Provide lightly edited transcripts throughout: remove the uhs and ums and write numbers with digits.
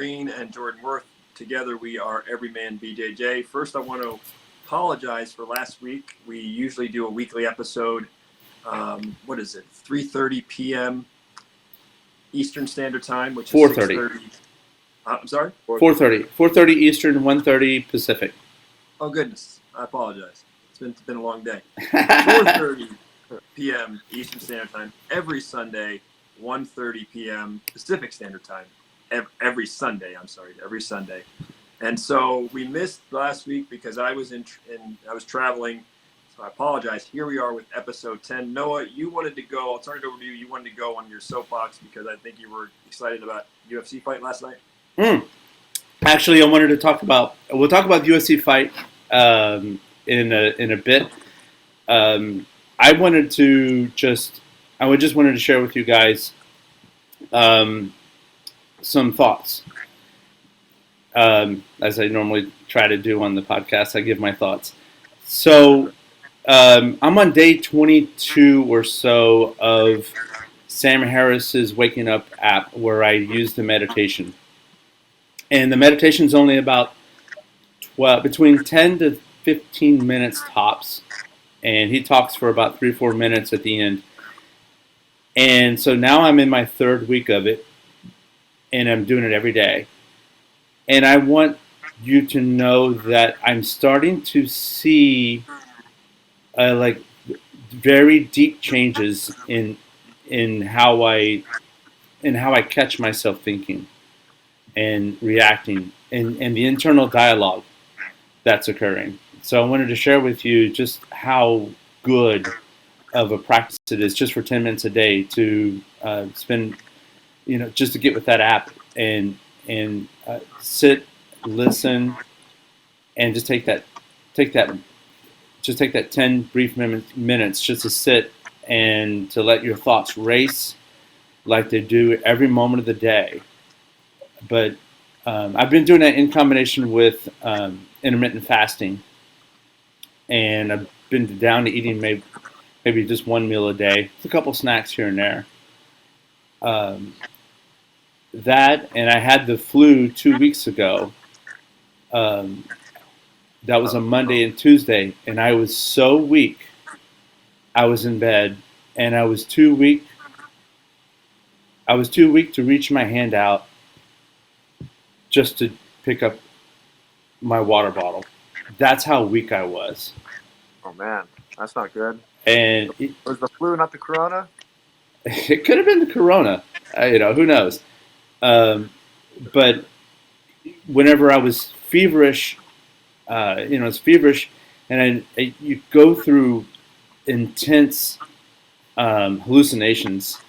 Green and Jordan Worth. Together we are Everyman BJJ. First, I want to apologize for last week. We usually do a weekly episode. What is it? 3:30 p.m. Eastern Standard Time, which is 4:30. I'm sorry? 4:30. 4:30 Eastern, 1:30 Pacific. Oh, goodness. I apologize. It's been a long day. 4:30 p.m. Eastern Standard Time every Sunday, 1:30 p.m. Pacific Standard Time. Every Sunday. And so we missed last week because I was I was traveling. So I apologize. Here we are with episode 10. Noah, you wanted to go. I'll turn it over to you. You wanted to go on your soapbox because I think you were excited about UFC fight last night. Actually, we'll talk about the UFC fight in a bit. I just wanted to share with you guys some thoughts. As I normally try to do on the podcast, I give my thoughts. So I'm on day 22 or so of Sam Harris's Waking Up app where I use the meditation. And the meditation is only about between 10 to 15 minutes tops. And he talks for about 3-4 minutes at the end. And so now I'm in my third week of it. And I'm doing it every day. And I want you to know that I'm starting to see very deep changes in how I catch myself thinking and reacting and the internal dialogue that's occurring. So I wanted to share with you just how good of a practice it is just for 10 minutes a day to spend, just to get with that app and sit, listen, and just take that 10 brief minutes just to sit and to let your thoughts race like they do every moment of the day. But I've been doing that in combination with intermittent fasting, and I've been down to eating maybe just one meal a day, a couple snacks here and there. That, and I had the flu 2 weeks ago. That was a Monday and Tuesday, and I was so weak. I was in bed, and I was too weak. I was too weak to reach my hand out just to pick up my water bottle. That's how weak I was. Oh man, that's not good. And was the flu not the corona? It could have been the corona. Who knows? But whenever I was feverish, it's feverish, and you go through intense hallucinations,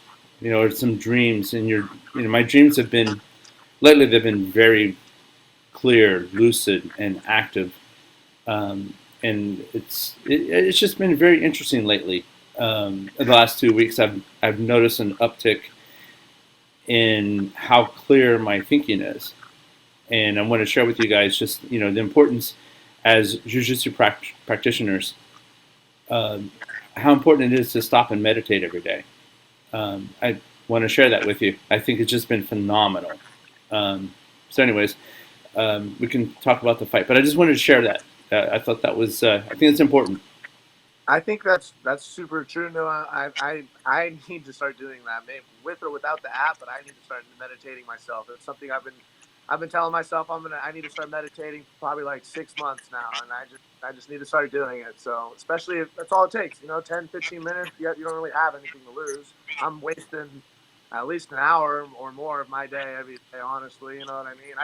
or some dreams, and my dreams have been lately. They've been very clear, lucid, and active, and it's just been very interesting lately. In the last 2 weeks, I've noticed an uptick in how clear my thinking is, and I want to share with you guys just the importance as Jiu Jitsu practitioners, how important it is to stop and meditate every day. I want to share that with you. I think it's just been phenomenal. So anyways, we can talk about the fight, but I just wanted to share that. I thought that was, I think it's important. I think that's super true. No, I need to start doing that, maybe with or without the app, but I need to start meditating myself. It's something I've been telling myself I need to start meditating for probably like 6 months now, and I just need to start doing it. So especially if that's all it takes, 10, 15 minutes, you don't really have anything to lose. I'm wasting at least an hour or more of my day every day, honestly. You know what I mean?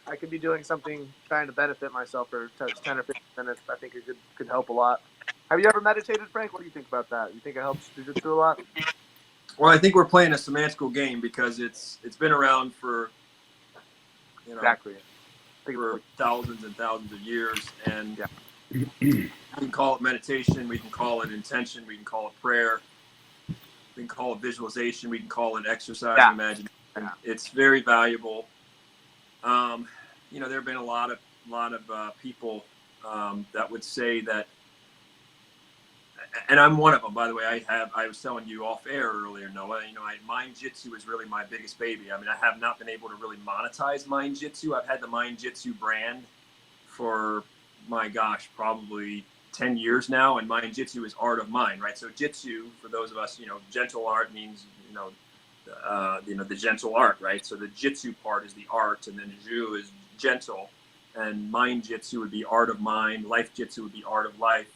I could be doing something trying to benefit myself for 10 or 15 minutes. I think it could help a lot. Have you ever meditated, Frank? What do you think about that? You think it helps Jiu Jitsu a lot? Well, I think we're playing a semantical game because it's been around for exactly for thousands and thousands of years, and we can call it meditation, we can call it intention, we can call it prayer, we can call it visualization, we can call it exercise, imagination. It's very valuable. There have been a lot of people that would say that and I'm one of them, by the way. I was telling you off air earlier, Noah. Mind Jitsu is really my biggest baby. I mean, I have not been able to really monetize Mind Jitsu. I've had the Mind Jitsu brand for, my gosh, probably 10 years now, and Mind Jitsu is art of mind, right? So Jitsu, for those of us, gentle art means, the gentle art, right? So the Jitsu part is the art, and then Jiu is gentle, and Mind Jitsu would be art of mind. Life Jitsu would be art of life.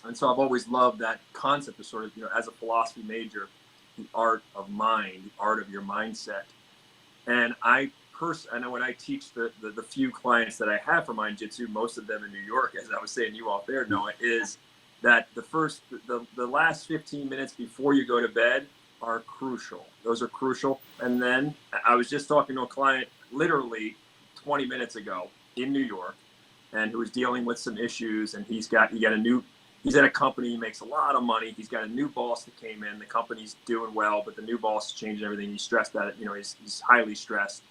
And so I've always loved that concept of sort of, as a philosophy major, the art of mind, the art of your mindset. And I know when I teach the few clients that I have for Mind Jitsu, most of them in New York, as I was saying to you off there, Noah, is that the last 15 minutes before you go to bed are crucial. Those are crucial. And then I was just talking to a client literally 20 minutes ago in New York, and who was dealing with some issues, and he's at a company, he makes a lot of money. He's got a new boss that came in. The company's doing well, but the new boss is changing everything. He's stressed at it. He's highly stressed.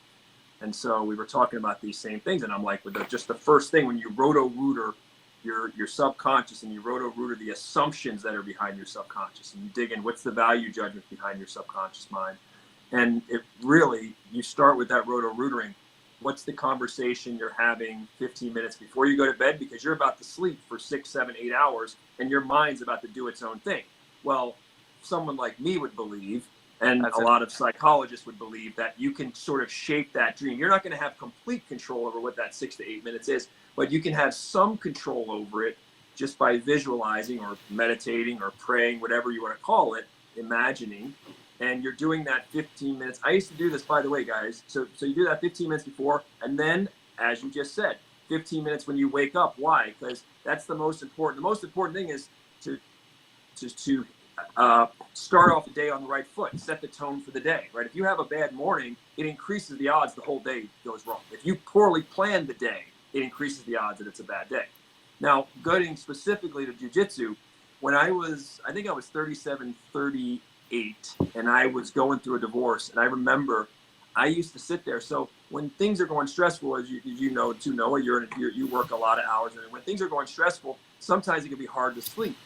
And so we were talking about these same things. And I'm like, just the first thing, when you roto-rooter your subconscious and you roto-rooter the assumptions that are behind your subconscious, and you dig in, what's the value judgment behind your subconscious mind? And it really, you start with that roto-rootering. What's the conversation you're having 15 minutes before you go to bed? Because you're about to sleep for 6, 7, 8 hours, and your mind's about to do its own thing. Well, someone like me would believe, and a lot of psychologists would believe, that you can sort of shape that dream. You're not going to have complete control over what that 6 to 8 minutes is, but you can have some control over it just by visualizing or meditating or praying, whatever you want to call it, imagining. And you're doing that 15 minutes. I used to do this, by the way, guys. So you do that 15 minutes before, and then, as you just said, 15 minutes when you wake up. Why? Because that's the most important. The most important thing is to start off the day on the right foot, set the tone for the day, right? If you have a bad morning, it increases the odds the whole day goes wrong. If you poorly plan the day, it increases the odds that it's a bad day. Now, going specifically to jiu-jitsu, when I think I was 37, 38, and I was going through a divorce, and I remember I used to sit there. So when things are going stressful, as you know too, Noah, you work a lot of hours, and when things are going stressful, sometimes it can be hard to sleep.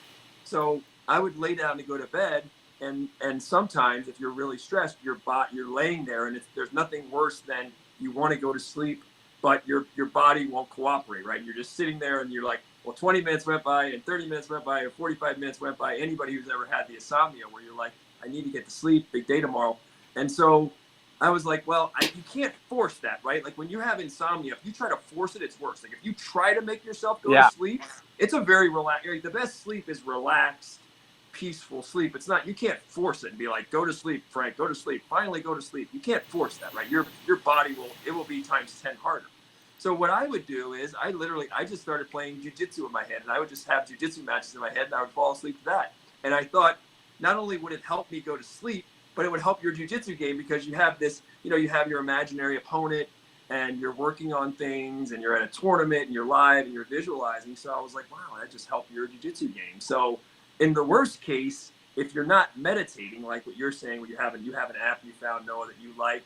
So I would lay down to go to bed, and sometimes if you're really stressed, you're laying there, and there's nothing worse than you want to go to sleep, but your body won't cooperate, right? You're just sitting there, and you're like, well, 20 minutes went by, and 30 minutes went by, and 45 minutes went by. Anybody who's ever had the insomnia where you're like, I need to get to sleep, big day tomorrow. And so I was like, well, you can't force that, right? Like when you have insomnia, if you try to force it, it's worse. Like if you try to make yourself go to sleep, it's a very relaxed, the best sleep is relaxed, peaceful sleep. It's not, you can't force it and be like, go to sleep, Frank, go to sleep, finally go to sleep. You can't force that, right? Your body will be times 10 harder. So what I would do is I just started playing jiu-jitsu in my head, and I would just have jiu-jitsu matches in my head, and I would fall asleep to that. And I thought, not only would it help me go to sleep, but it would help your jiu-jitsu game, because you have this, you have your imaginary opponent, and you're working on things, and you're at a tournament, and you're live, and you're visualizing. So I was like, wow, that just helped your jiu-jitsu game. So in the worst case, if you're not meditating, like what you're saying, you have an app you found, Noah, that you like,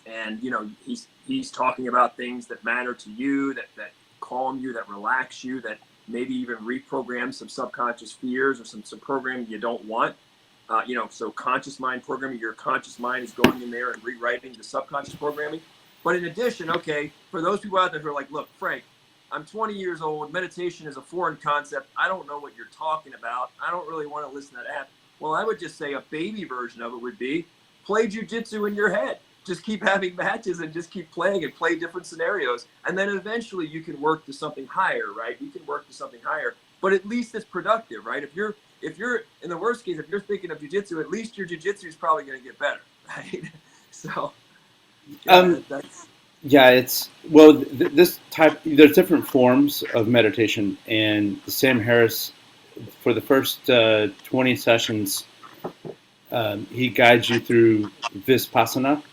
and he's talking about things that matter to you, that calm you, that relax you, that maybe even reprogram some subconscious fears or some programming you don't want. So conscious mind programming, your conscious mind is going in there and rewriting the subconscious programming. But in addition, okay, for those people out there who are like, look, Frank, I'm 20 years old. Meditation is a foreign concept. I don't know what you're talking about. I don't really want to listen to that app. Well, I would just say a baby version of it would be play jiu-jitsu in your head. Just keep having matches and just keep playing and play different scenarios. And then eventually you can work to something higher, right? You can work to something higher, but at least it's productive, right? If you're in the worst case, if you're thinking of jiu-jitsu, at least your jiu-jitsu is probably going to get better, right? So, this type, there's different forms of meditation, and Sam Harris, for the first 20 sessions, he guides you through Vipassana,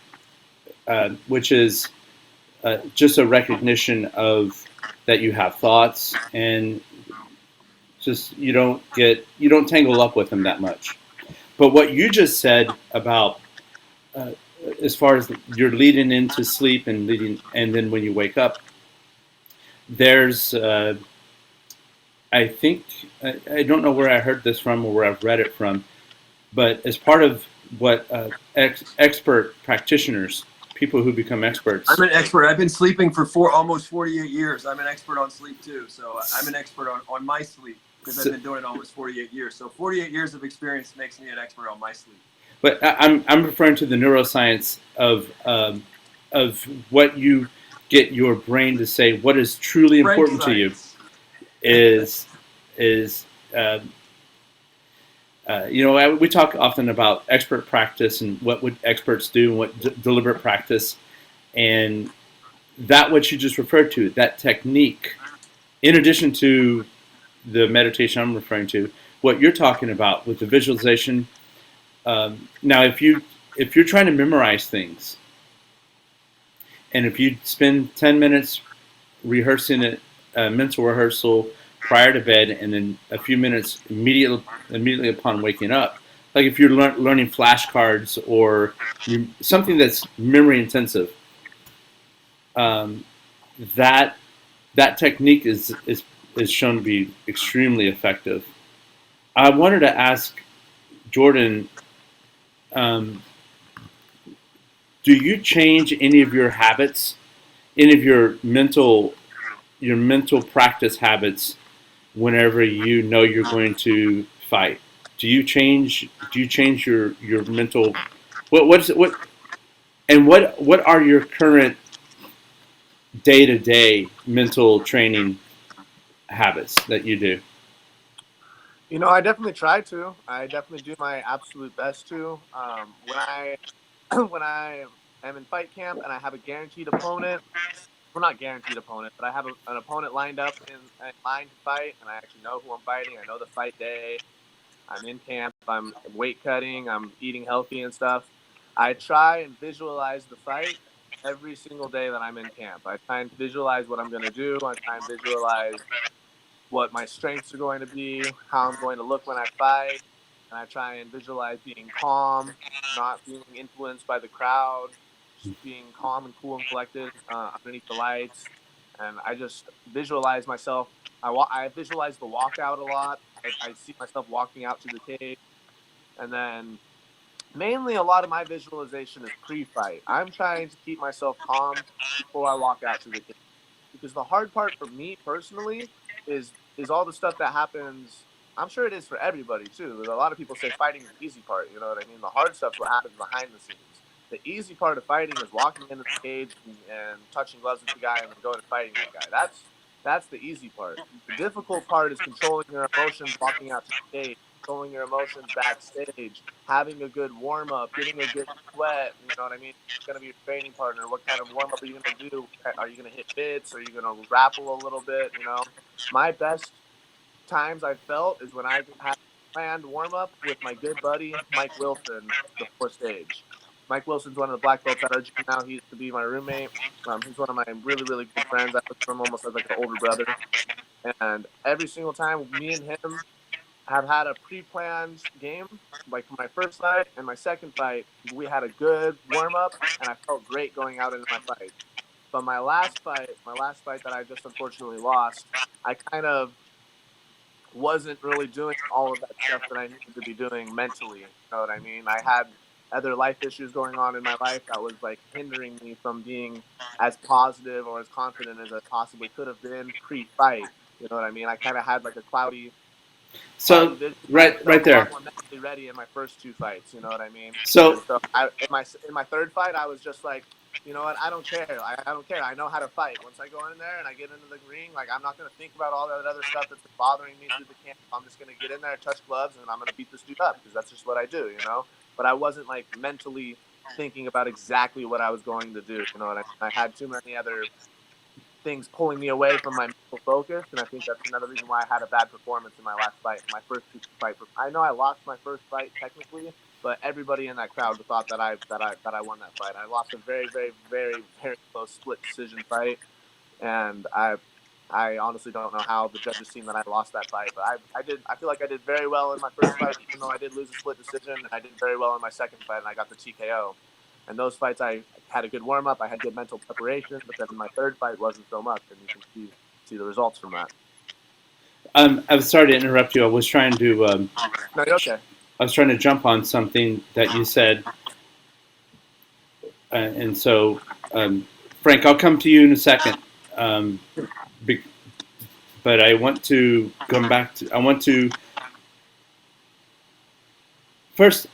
which is just a recognition of that you have thoughts, and just you don't tangle up with them that much. But what you just said about as far as you're leading into sleep and then when you wake up, there's I think I don't know where I heard this from or where I've read it from, but as part of what expert practitioners, people who become experts. I'm an expert. I've been sleeping for almost 48 years. I'm an expert on sleep too. So I'm an expert on my sleep because I've been doing it almost 48 years. So 48 years of experience makes me an expert on my sleep. But I'm referring to the neuroscience of what you get your brain to say. What is truly important to you is uh, we talk often about expert practice and what would experts do and what deliberate practice, and that what you just referred to, that technique, in addition to the meditation I'm referring to, what you're talking about with the visualization. Now, if you're trying to memorize things, and if you spend 10 minutes rehearsing it, mental rehearsal prior to bed, and then a few minutes immediately upon waking up, like if you're learning flashcards or something that's memory intensive, that technique is shown to be extremely effective. I wanted to ask Jordan, do you change any of your habits, any of your mental practice habits whenever you know you're going to fight? Do you change your mental what are your current day-to-day mental training habits that you do? I definitely try to. I definitely do my absolute best to. When I when I am in fight camp and I have a guaranteed opponent, well, not guaranteed opponent, but I have an opponent lined up in line to fight, and I actually know who I'm fighting. I know the fight day. I'm in camp. I'm weight cutting. I'm eating healthy and stuff. I try and visualize the fight every single day that I'm in camp. I try and visualize what I'm going to do. I try and visualize what my strengths are going to be, how I'm going to look when I fight, and I try and visualize being calm, not being influenced by the crowd, just being calm and cool and collected underneath the lights. And I just visualize myself. I visualize the walkout a lot. I see myself walking out to the cage, and then mainly a lot of my visualization is pre-fight. I'm trying to keep myself calm before I walk out to the cage, because the hard part for me personally is all the stuff that happens. I'm sure it is for everybody too. A lot of people say fighting is the easy part. You know what I mean? The hard stuff's what happens behind the scenes. The easy part of fighting is walking into the cage and touching gloves with the guy and then going and fighting that guy. That's the easy part. The difficult part is controlling your emotions, walking out to the cage, controlling your emotions backstage, having a good warm up, getting a good sweat. You know what I mean? Going to be your training partner? What kind of warm up are you going to do? Are you going to hit mitts? Are you going to grapple a little bit? My best times I've felt is when I had planned warm up with my good buddy Mike Wilson before stage. Mike Wilson's one of the black belts at our gym now. He used to be my roommate. He's one of my really, really good friends. I look at him almost as like an older brother. And every single time, me and him have had a pre-planned game. Like my first fight and my second fight, we had a good warm up, and I felt great going out into my fight. But my last fight that I just unfortunately lost, I kind of wasn't really doing all of that stuff that I needed to be doing mentally. You know what I mean? I had other life issues going on in my life that was like hindering me from being as positive or as confident as I possibly could have been pre-fight. You know what I mean? I kind of had like a cloudy So vision. I right felt a lot there. more mentally ready in my first two fights. You know what I mean? And So so in my third fight, I was just like, you know what? I don't care. I don't care. I know how to fight. Once I go in there and I get into the ring, like I'm not gonna think about all that other stuff that's been bothering me through the camp. I'm just gonna get in there, touch gloves, and I'm gonna beat this dude up because that's just what I do. But I wasn't like mentally thinking about exactly what I was going to do. You know what I mean? I had too many other things pulling me away from my mental focus, and I think that's another reason why I had a bad performance in my last fight. My first two fight, I know I lost my first fight technically, but everybody in that crowd thought that I won that fight. I lost a very, very, very, very close split decision fight, and I honestly don't know how the judges seen that I lost that fight, but I feel like I did very well in my first fight, even though I did lose a split decision, and I did very well in my second fight, and I got the TKO. And those fights, I had a good warm up, I had good mental preparation, but then my third fight wasn't so much, and you can see the results from that. I'm sorry to interrupt you. I was trying to No, you're okay. I was trying to jump on something that you said, and so Frank, I'll come to you in a second. Um, be, but I want to come back to. I want to first,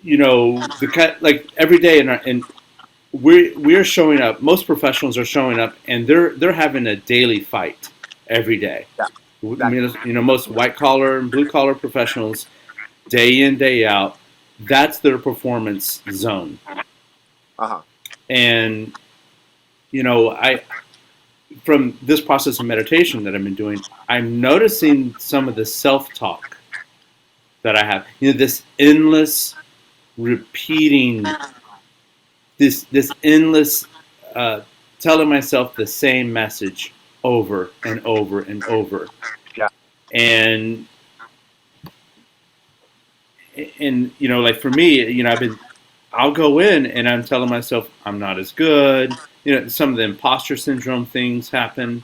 like every day in we're showing up. Most professionals are showing up, and they're having a daily fight every day. Yeah, I mean, most white collar and blue collar professionals, day in day out, that's their performance zone. Uh-huh. And I from this process of meditation that I've been doing, I'm noticing some of the self talk that I have. This endless repeating, this endless telling myself the same message over and over and over. Yeah. And like for me, I'll go in and I'm telling myself I'm not as good. Some of the imposter syndrome things happen,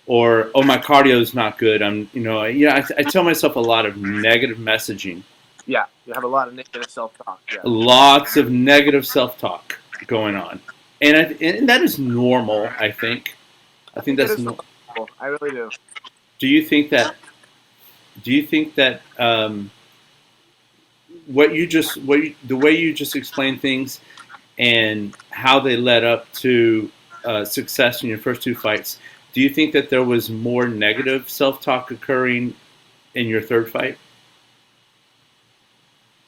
or my cardio is not good. I tell myself a lot of negative messaging. Yeah, you have a lot of negative self-talk. Yeah. Lots of negative self-talk going on, and that is normal. I think that's normal. I really do. Do you think that? The way you just explained things and how they led up to success in your first two fights, do you think that there was more negative self-talk occurring in your third fight?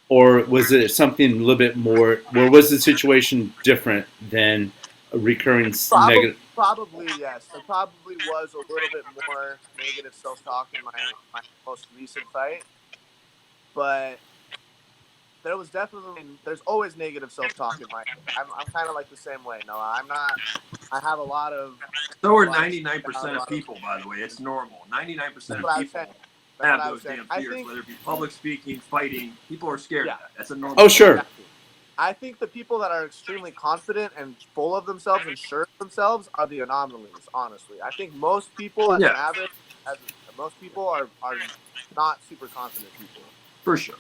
Or was it something a little bit more, or was the situation different than a recurring negative? Probably, yes. There probably was a little bit more negative self-talk in my most recent fight. But there's always negative self-talk in my head. I'm kind of like the same way. No, I'm not. I have a lot of. So are 99% of people, by the way. It's normal. 99% of people have those damn fears, whether it be public speaking, fighting. People are scared of that. That's a normal. Oh, sure. I think the people that are extremely confident and full of themselves and sure of themselves are the anomalies, honestly. I think most people, as an average, most people are not super confident people. For sure.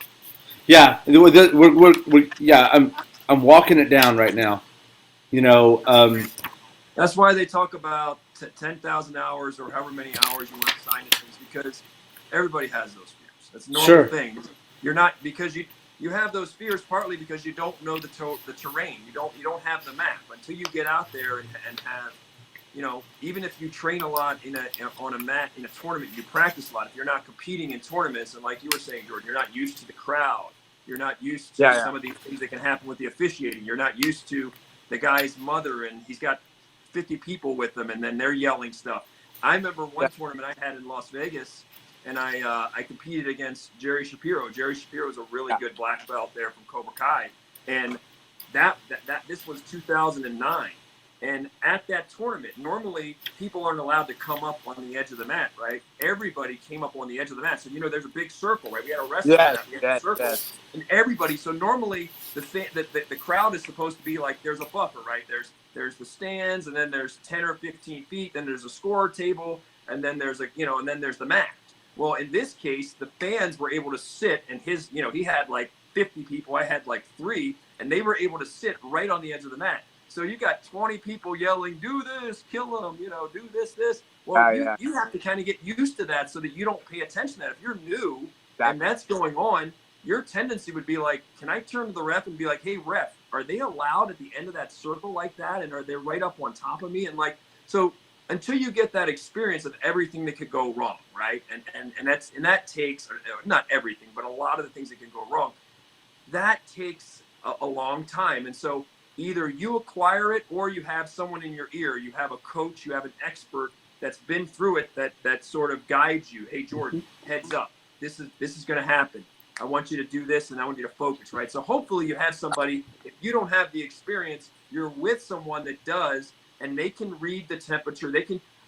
Yeah, I'm walking it down right now. That's why they talk about 10,000 hours or however many hours you want to assign to things, because everybody has those fears. That's a normal thing. You're not, because you have those fears partly because you don't know the terrain. You don't have the map until you get out there and have, even if you train a lot on a mat in a tournament, you practice a lot. If you're not competing in tournaments, and like you were saying, Jordan, you're not used to the crowd. You're not used to some of these things that can happen with the officiating. You're not used to the guy's mother and he's got 50 people with him and then they're yelling stuff. I remember one tournament I had in Las Vegas, and I competed against Jerry Shapiro. Jerry Shapiro is a really good black belt there from Cobra Kai, and this was 2009. And at that tournament, normally people aren't allowed to come up on the edge of the mat, right? Everybody came up on the edge of the mat. So, there's a big circle, right? We had a wrestling mat, we had a circle, and everybody. So normally the crowd is supposed to be like, there's a buffer, right? There's the stands, and then there's 10 or 15 feet, then there's a score table, and then there's and then there's the mat. Well, in this case, the fans were able to sit, and he had like 50 people, I had like 3, and they were able to sit right on the edge of the mat. So you got 20 people yelling, do this, kill them, do this. Well, you have to kind of get used to that so that you don't pay attention to that. If you're new and that's going on, your tendency would be like, can I turn to the ref and be like, hey, ref, are they allowed at the end of that circle like that? And are they right up on top of me? And so until you get that experience of everything that could go wrong, right? And that takes, not everything, but a lot of the things that can go wrong, that takes a long time. And so either you acquire it or you have someone in your ear. You have a coach, you have an expert that's been through it that sort of guides you. Hey, Jordan, heads up. This is going to happen. I want you to do this, and I want you to focus, right? So hopefully you have somebody. If you don't have the experience, you're with someone that does, and they can read the temperature.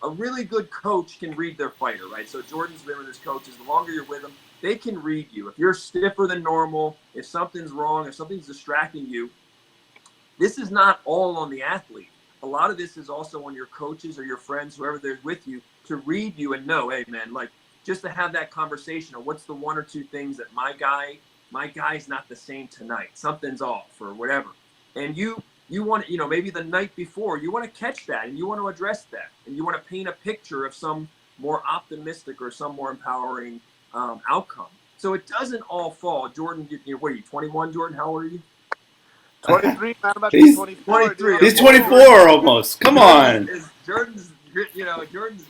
A really good coach can read their fighter, right? So Jordan's been with his coaches. The longer you're with them, they can read you. If you're stiffer than normal, if something's wrong, if something's distracting you, this is not all on the athlete. A a lot of this is also on your coaches or your friends, whoever they're with you, to read you and know, hey man, like just to have that conversation of what's the one or two things that my guy's not the same tonight. Something's off or whatever. And you want, maybe the night before, you want to catch that and you want to address that. And you want to paint a picture of some more optimistic or some more empowering outcome. So it doesn't all fall. Jordan, what are you, 21, Jordan? How old are you? 23, man. I'm about to be 24. 23. He's 24 almost. Come on. Jordan's,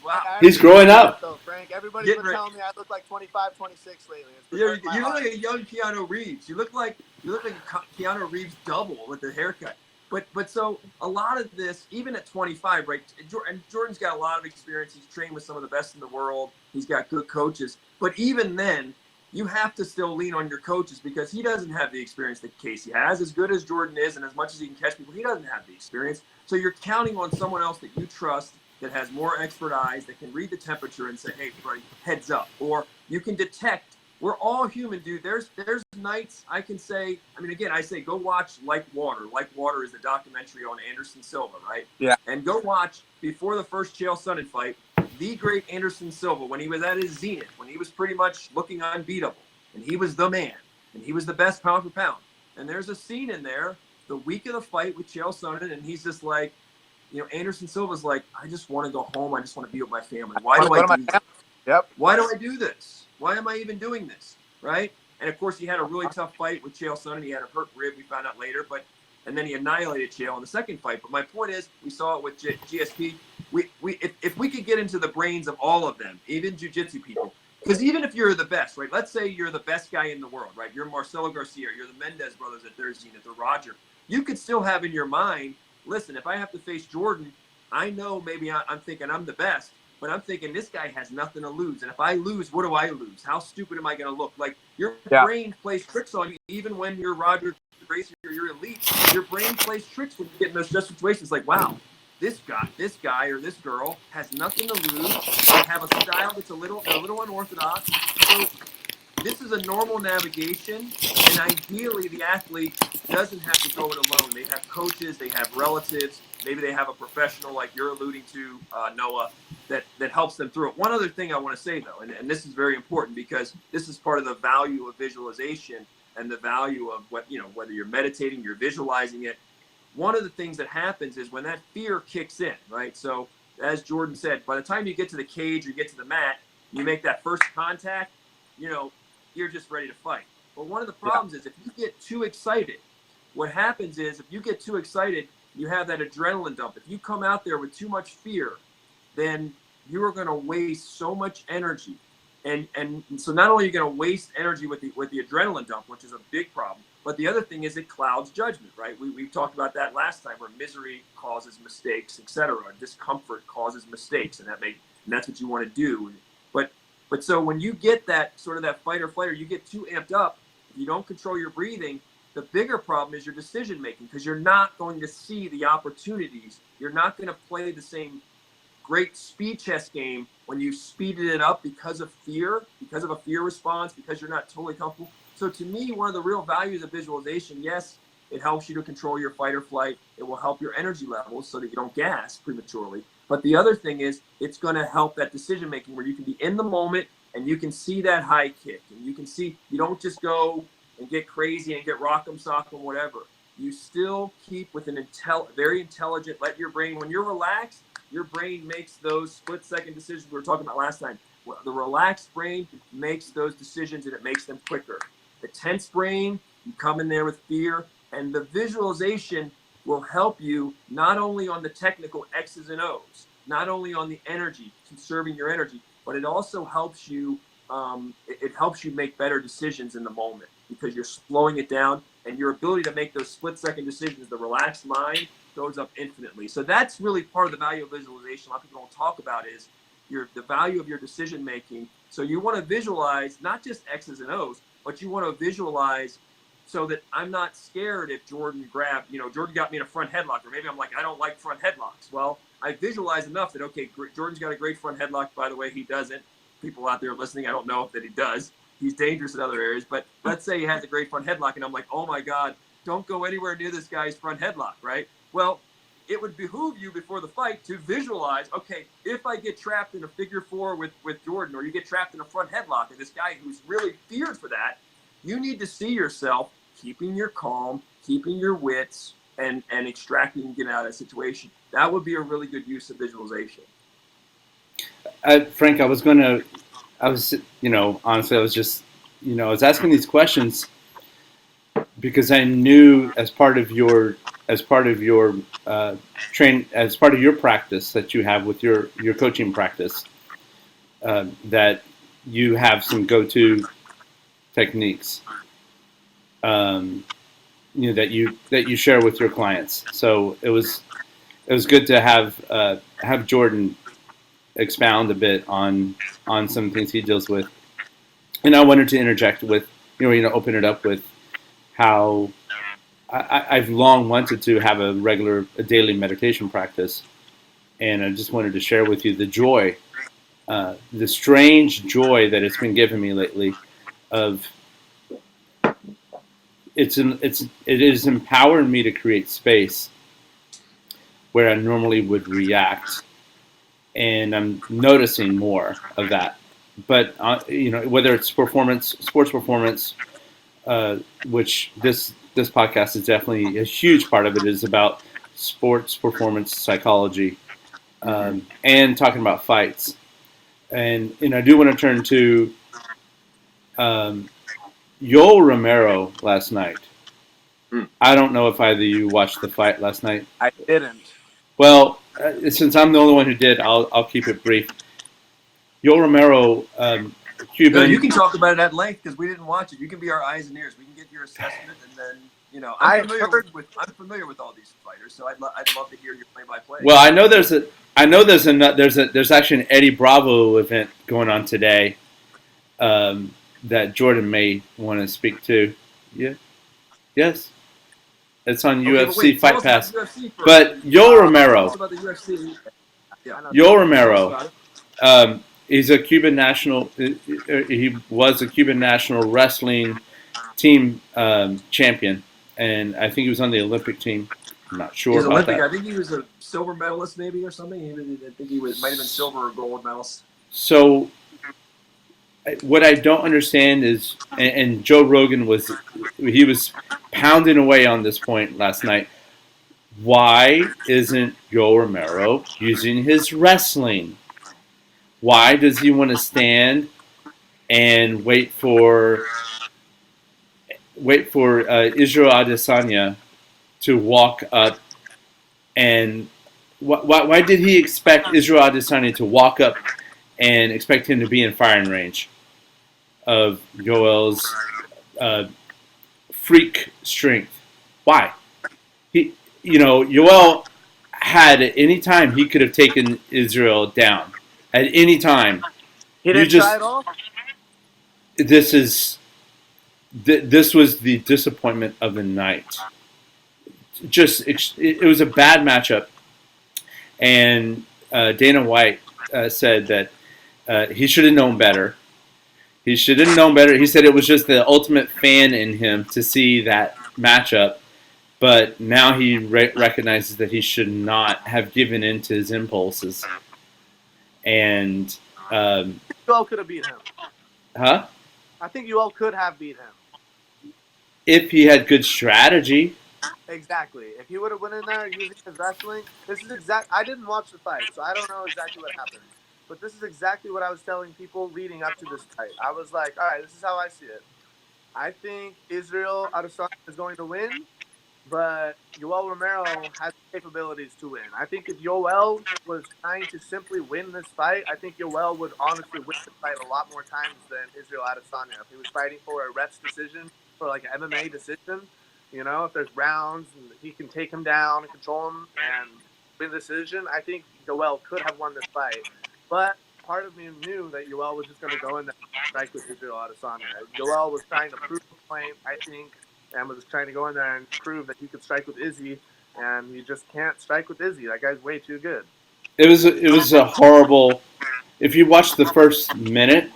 wow. He's growing up. Though, Frank, everybody's been telling me I look like 25, 26 lately. You look like a young Keanu Reeves. You look like Keanu Reeves double with the haircut. But so a lot of this, even at 25, right? And Jordan's got a lot of experience. He's trained with some of the best in the world. He's got good coaches. But even then, you have to still lean on your coaches because he doesn't have the experience that Casey has. As good as Jordan is and as much as he can catch people, he doesn't have the experience. So you're counting on someone else that you trust, that has more expert eyes, that can read the temperature and say, hey, buddy, heads up. Or you can detect. We're all human, dude. There's nights I can say, again, I say go watch Like Water. Like Water is the documentary on Anderson Silva, right? Yeah. And go watch, before the first Chael Sonnen fight, the great Anderson Silva, when he was at his zenith, when he was pretty much looking unbeatable, and he was the man, and he was the best pound for pound. And there's a scene in there, the week of the fight with Chael Sonnen, and he's just like, Anderson Silva's like, I just want to go home. I just want to be with my family. Why do I do this? Yep. Why do I do this? Why am I even doing this? Right? And of course, he had a really tough fight with Chael Sonnen. He had a hurt rib, we found out later, and then he annihilated Chael in the second fight. But my point is, we saw it with GSP. If we could get into the brains of all of them, even jiu-jitsu people, because even if you're the best, right? Let's say you're the best guy in the world, right? You're Marcelo Garcia, you're the Mendez brothers at their zenith, or Roger. You could still have in your mind, listen, if I have to face Jordan, I know maybe I'm thinking I'm the best, but I'm thinking this guy has nothing to lose. And if I lose, what do I lose? How stupid am I going to look? Like, your brain plays tricks on you, even when you're Roger Gracie or you're elite. Your brain plays tricks when you get in those situations. Like, wow, this guy or this girl has nothing to lose. They have a style that's a little unorthodox. So this is a normal navigation, and ideally the athlete doesn't have to go it alone. They have coaches, they have relatives, maybe they have a professional like you're alluding to, Noah, that helps them through it. One other thing I want to say, though, and this is very important because this is part of the value of visualization and the value of whether you're meditating, you're visualizing it. One of the things that happens is when that fear kicks in, right? So as Jordan said, by the time you get to the cage or you get to the mat, you make that first contact, you're just ready to fight. But one of the problems is if you get too excited, what happens is if you get too excited, you have that adrenaline dump. If you come out there with too much fear, then you are going to waste so much energy. And so not only are you going to waste energy with the adrenaline dump, which is a big problem, but the other thing is it clouds judgment, right? We've talked about that last time, where misery causes mistakes, etc. Discomfort causes mistakes, and that's what you want to do. But so when you get that sort of that fight or flight, or you get too amped up, you don't control your breathing. The bigger problem is your decision making, because you're not going to see the opportunities. You're not going to play the same great speed chess game when you speeded it up because of fear, because of a fear response, because you're not totally comfortable. So to me, one of the real values of visualization, yes, it helps you to control your fight or flight. It will help your energy levels so that you don't gas prematurely. But the other thing is it's going to help that decision making, where you can be in the moment and you can see that high kick, and you can see, you don't just go and get crazy and get rock'em sock'em whatever. You still keep with an very intelligent, let your brain, when you're relaxed, your brain makes those split-second decisions we were talking about last time. The relaxed brain makes those decisions, and it makes them quicker. The tense brain, you come in there with fear, and the visualization will help you not only on the technical X's and O's, not only on the energy, conserving your energy, but it also helps you, it helps you make better decisions in the moment, because you're slowing it down, and your ability to make those split-second decisions, the relaxed mind, goes up infinitely. So that's really part of the value of visualization. A lot of people don't talk about is the value of your decision making. So you want to visualize not just X's and O's, but you want to visualize so that I'm not scared if Jordan grabbed, Jordan got me in a front headlock, or maybe I'm like, I don't like front headlocks. Well, I visualize enough that, okay, Jordan's got a great front headlock. By the way, he doesn't. People out there listening, I don't know that he does. He's dangerous in other areas, but let's say he has a great front headlock, and I'm like, oh my God, don't go anywhere near this guy's front headlock, right? Well, it would behoove you before the fight to visualize, okay, if I get trapped in a figure four with Jordan, or you get trapped in a front headlock with this guy who's really feared for that, you need to see yourself keeping your calm, keeping your wits, and extracting and getting out of that situation. That would be a really good use of visualization. Frank, honestly, I was just, I was asking these questions because I knew as part of your practice that you have with your coaching practice, that you have some go-to techniques, that you share with your clients. So it was good to have Jordan expound a bit on some things he deals with, and I wanted to interject with, open it up with how I've long wanted to have a daily meditation practice, and I just wanted to share with you the joy, the strange joy that it's been giving me lately. It is empowering me to create space where I normally would react, and I'm noticing more of that. But whether it's sports performance, which this podcast is definitely a huge part of it, is about sports performance psychology, and talking about fights. And I do want to turn to Yoel Romero last night. I don't know if either of you watched the fight last night. I didn't. Well, since I'm the only one who did, I'll keep it brief. Yoel Romero, Cuban. No, you can talk about it at length because we didn't watch it. You can be our eyes and ears. We can get your assessment, and then I'm familiar with all these fighters, so I'd love to hear your play-by-play. Well, I know there's actually an Eddie Bravo event going on today, that Jordan may want to speak to. Yeah, yes, it's on UFC Fight Pass. But Yoel Romero, Yoel Romero, he's a Cuban national. He was a Cuban national wrestling team champion, and I think he was on the Olympic team. I'm not sure about that. I think he was a silver medalist, maybe, or something. I think he might have been silver or gold medalist. So, what I don't understand is, and Joe Rogan was pounding away on this point last night. Why isn't Yoel Romero using his wrestling? Why does he want to stand and wait for Israel Adesanya to walk up? And why did he expect Israel Adesanya to walk up and expect him to be in firing range of Yoel's freak strength? Why? Yoel had at any time he could have taken Israel down. At any time. He didn't try at all? This was the disappointment of the night. It was a bad matchup. And Dana White said that he should have known better. He should have known better. He said it was just the ultimate fan in him to see that matchup. But now he recognizes that he should not have given in to his impulses. And Yoel could have beat him. Huh? I think Yoel could have beat him if he had good strategy. Exactly. If he would have went in there using his wrestling, I didn't watch the fight, so I don't know exactly what happened. But this is exactly what I was telling people leading up to this fight. I was like, all right, this is how I see it. I think Israel Adesanya is going to win, but Yoel Romero has capabilities to win. I think if Yoel was trying to simply win this fight, I think Yoel would honestly win the fight a lot more times than Israel Adesanya. If he was fighting for a ref's decision, for like an MMA decision, if there's rounds and he can take him down and control him and win the decision, I think Yoel could have won this fight. But part of me knew that Yoel was just going to go in there and strike with Israel Adesanya. Yoel was trying to prove a point, I think, and was trying to go in there and prove that he could strike with Izzy, and you just can't strike with Izzy. That guy's way too good. It was a horrible. If you watch the first minute,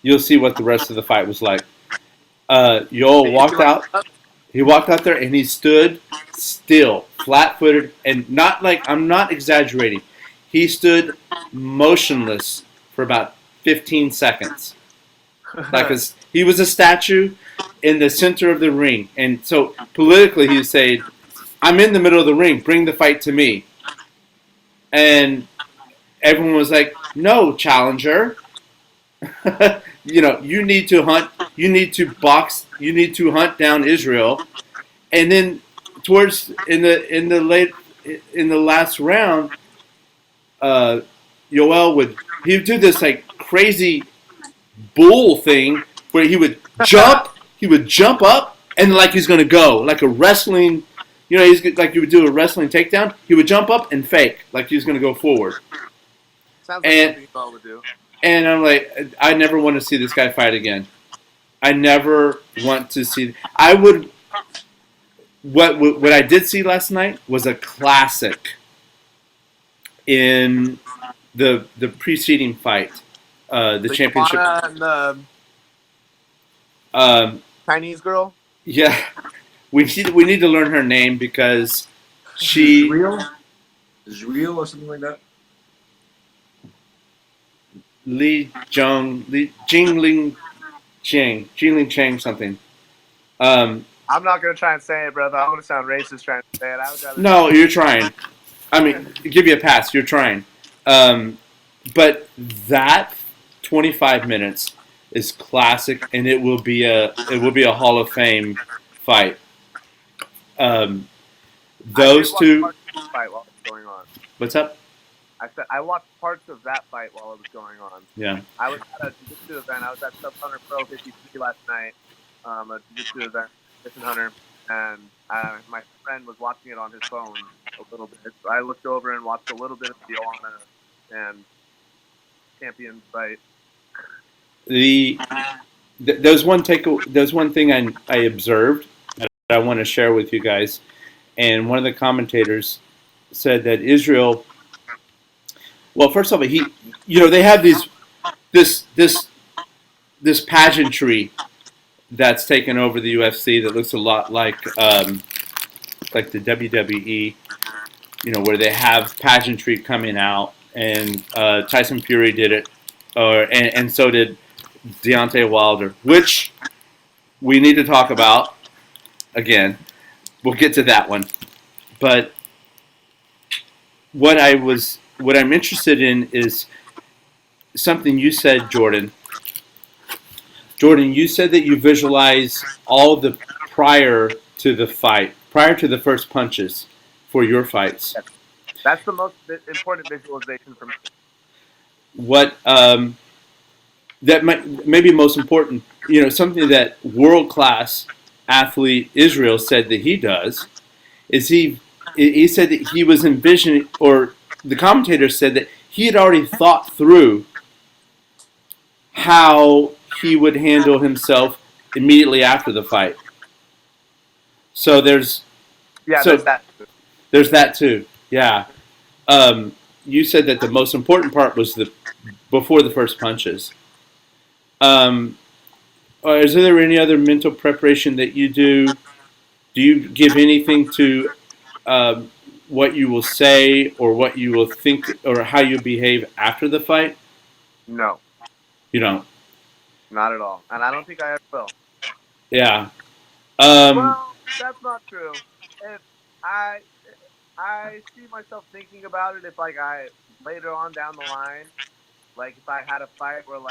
you'll see what the rest of the fight was like. Yoel walked out. He walked out there and he stood still, flat-footed, and not like, I'm not exaggerating. He stood motionless for about 15 seconds. He was a statue in the center of the ring. And so politically he was saying, I'm in the middle of the ring, bring the fight to me. And everyone was like, no, challenger. You need to hunt, you need to box, you need to hunt down Israel. And then towards in the last round, Yoel would do this like crazy bull thing where he would jump up and like he's gonna go like a wrestling, he's like you would do a wrestling takedown. He would jump up and fake like he was gonna go forward. Sounds like something Yoel would do. And I'm like, I never want to see this guy fight again. I never want to see. I would. What I did see last night was a classic in the preceding fight, the championship. And the Chinese girl. Yeah, we need to learn her name because she Israel or something like that. Jingling Chang something. I'm not gonna try and say it, brother. I'm gonna sound racist trying to say it. No, you're trying. I mean, give you a pass. You're trying. But that 25 minutes is classic, and it will be a Hall of Fame fight. Those two. Fight while it was going on. What's up? I said I watched parts of that fight while it was going on. Yeah. I was at a jiu-jitsu event. I was at Sub Hunter Pro 53 last night. A jiu-jitsu event, Different Hunter, and my friend was watching it on his phone a little bit. So I looked over and watched a little bit of the Joanna and Champion fight. There's one thing I observed that I want to share with you guys, and one of the commentators said that Israel. Well, first of all, they have this pageantry that's taken over the UFC that looks a lot like the WWE, where they have pageantry coming out, and Tyson Fury did it, and so did Deontay Wilder, which we need to talk about again. We'll get to that one, but what I'm interested in is something you said, Jordan. Jordan, you said that you visualize all the prior to the fight, prior to the first punches for your fights. That's the most important visualization for me. What that may be most important, something that world-class athlete Israel said that he does, is he said that he was envisioning, or the commentator said that he had already thought through how he would handle himself immediately after the fight. So there's that. There's that too. Yeah. You said that the most important part was before the first punches. Is there any other mental preparation that you do? Do you give anything to what you will say or what you will think or how you behave after the fight? No. You don't? Not at all. And I don't think I ever will. Yeah. Well, that's not true. If I see myself thinking about it if I later on down the line, like if I had a fight where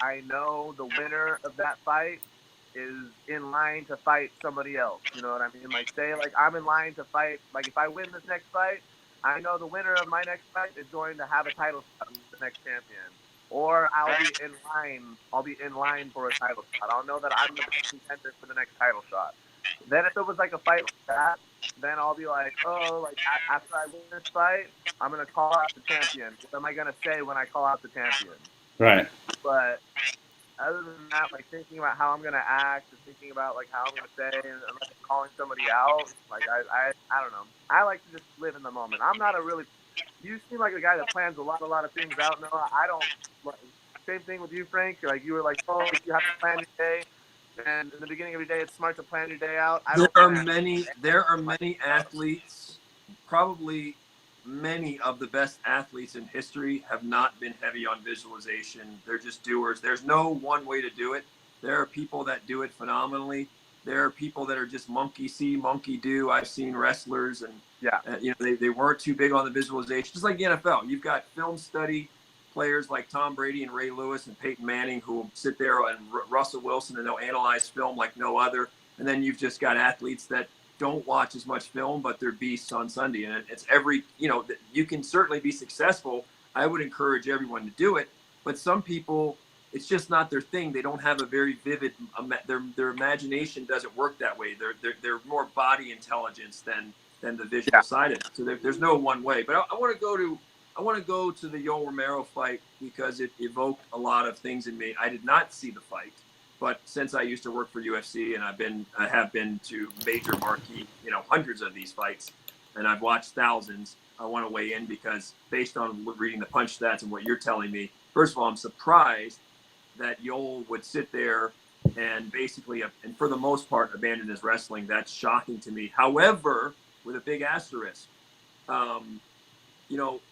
I know the winner of that fight is in line to fight somebody else. You know what I mean? Say I'm in line to fight. If I win this next fight, I know the winner of my next fight is going to have a title shot with the next champion. Or I'll be in line for a title shot. I'll know that I'm the best contender for the next title shot. Then if it was a fight like that, then I'll be after I win this fight, I'm gonna call out the champion. What am I gonna say when I call out the champion? Right. But other than that, thinking about how I'm gonna act and thinking about how I'm gonna say and calling somebody out, I don't know. I like to just live in the moment. I'm not you seem like a guy that plans a lot of things out. No, I don't. Same thing with you, Frank. You were oh, you have to plan your day. And in the beginning of your day, it's smart to plan your day out. I There don't are plan many athletes, probably many of the best athletes in history have not been heavy on visualization. They're just doers. There's no one way to do it. There are people that do it phenomenally. There are people that are just monkey see, monkey do. I've seen wrestlers and Yeah. they weren't too big on the visualization. Just like the NFL, you've got film study players like Tom Brady and Ray Lewis and Peyton Manning who will sit there, and Russell Wilson, and they'll analyze film like no other. And then you've just got athletes that don't watch as much film, but they're beasts on Sunday. And it's you can certainly be successful. I would encourage everyone to do it. But some people, it's just not their thing. They don't have a very vivid, their imagination doesn't work that way. They're more body intelligence than the visual side of it. So there's no one way. But I want to go to the Yoel Romero fight because it evoked a lot of things in me. I did not see the fight. But since I used to work for UFC and I have been to major marquee, hundreds of these fights, and I've watched thousands, I want to weigh in because based on reading the punch stats and what you're telling me, first of all, I'm surprised that Yoel would sit there and basically, and for the most part, abandon his wrestling. That's shocking to me. However, with a big asterisk,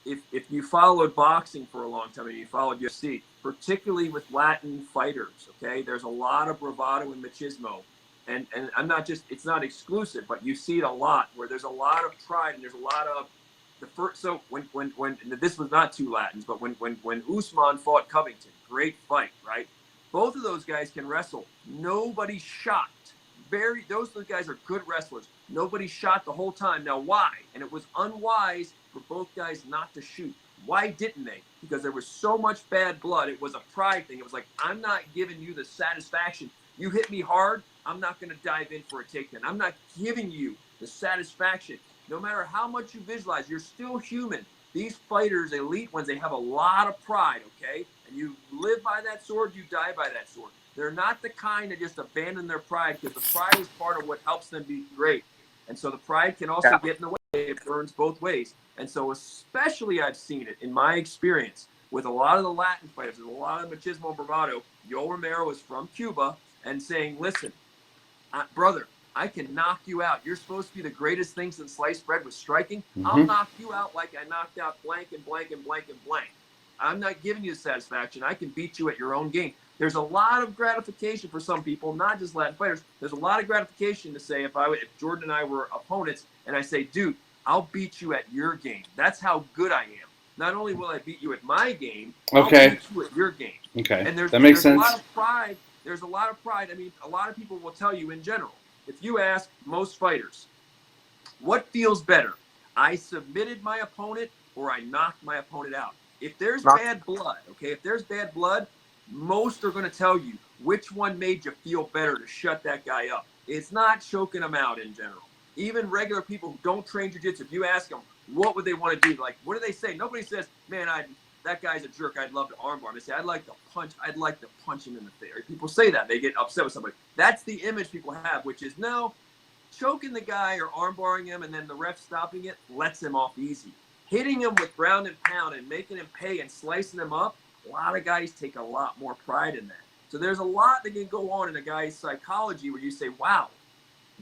if you followed boxing for a long time and you followed UFC, particularly with Latin fighters, okay, there's a lot of bravado and machismo. And I'm not just, it's not exclusive, but you see it a lot where there's a lot of pride and there's a lot of the first. So when this was not two Latins, but when Usman fought Covington, great fight, right? Both of those guys can wrestle. Nobody shot. Those guys are good wrestlers. Nobody shot the whole time. Now, why? And it was unwise for both guys not to shoot. Why didn't they? Because there was so much bad blood. It was a pride thing. It was like, I'm not giving you the satisfaction. You hit me hard, I'm not going to dive in for a takedown. I'm not giving you the satisfaction. No matter how much you visualize, you're still human. These fighters, elite ones, they have a lot of pride, okay? And you live by that sword, you die by that sword. They're not the kind that just abandon their pride because the pride is part of what helps them be great. And so the pride can also get in the way. It burns both ways. And so especially I've seen it in my experience with a lot of the Latin fighters, with a lot of machismo and bravado. Yoel Romero is from Cuba and saying, listen, brother, I can knock you out. You're supposed to be the greatest thing since sliced bread with striking. Mm-hmm. I'll knock you out like I knocked out blank and blank and blank and blank. I'm not giving you the satisfaction. I can beat you at your own game. There's a lot of gratification for some people, not just Latin fighters. There's a lot of gratification to say if Jordan and I were opponents and I say, dude, I'll beat you at your game. That's how good I am. Not only will I beat you at my game, I'll beat you at your game. Okay, and that makes sense. A lot of pride. There's a lot of pride. I mean, a lot of people will tell you in general, if you ask most fighters, what feels better? I submitted my opponent or I knocked my opponent out. If there's bad blood, okay, if there's bad blood, most are going to tell you which one made you feel better to shut that guy up. It's not choking him out in general. Even regular people who don't train jiu-jitsu, if you ask them, what would they want to do? Like, what do they say? Nobody says, man, that guy's a jerk. I'd love to armbar him. They say, I'd like to punch him in the face. People say that. They get upset with somebody. That's the image people have, which is, no, choking the guy or armbarring him and then the ref stopping it lets him off easy. Hitting him with ground and pound and making him pay and slicing him up, a lot of guys take a lot more pride in that. So there's a lot that can go on in a guy's psychology where you say, wow,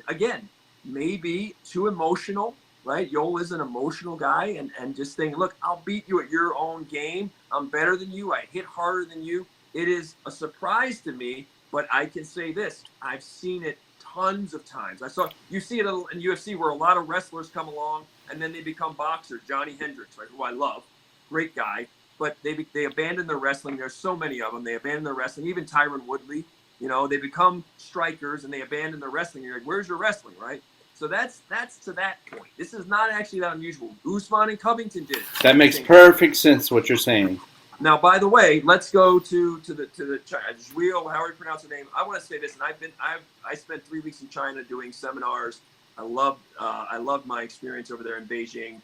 again, maybe too emotional, right? Yoel is an emotional guy and just saying, look, I'll beat you at your own game. I'm better than you. I hit harder than you. It is a surprise to me, but I can say this. I've seen it tons of times. You see it in UFC where a lot of wrestlers come along and then they become boxers. Johnny Hendricks, right, who I love, great guy, but they abandon their wrestling. There's so many of them. They abandon their wrestling. Even Tyron Woodley, they become strikers and they abandon their wrestling. You're like, where's your wrestling, right? So that's to that point. This is not actually that unusual. Usman and Covington did it. That makes perfect sense what you're saying. Now, by the way, let's go to the Jiu, however you pronounce her name. I want to say this, and I spent 3 weeks in China doing seminars. I loved my experience over there in Beijing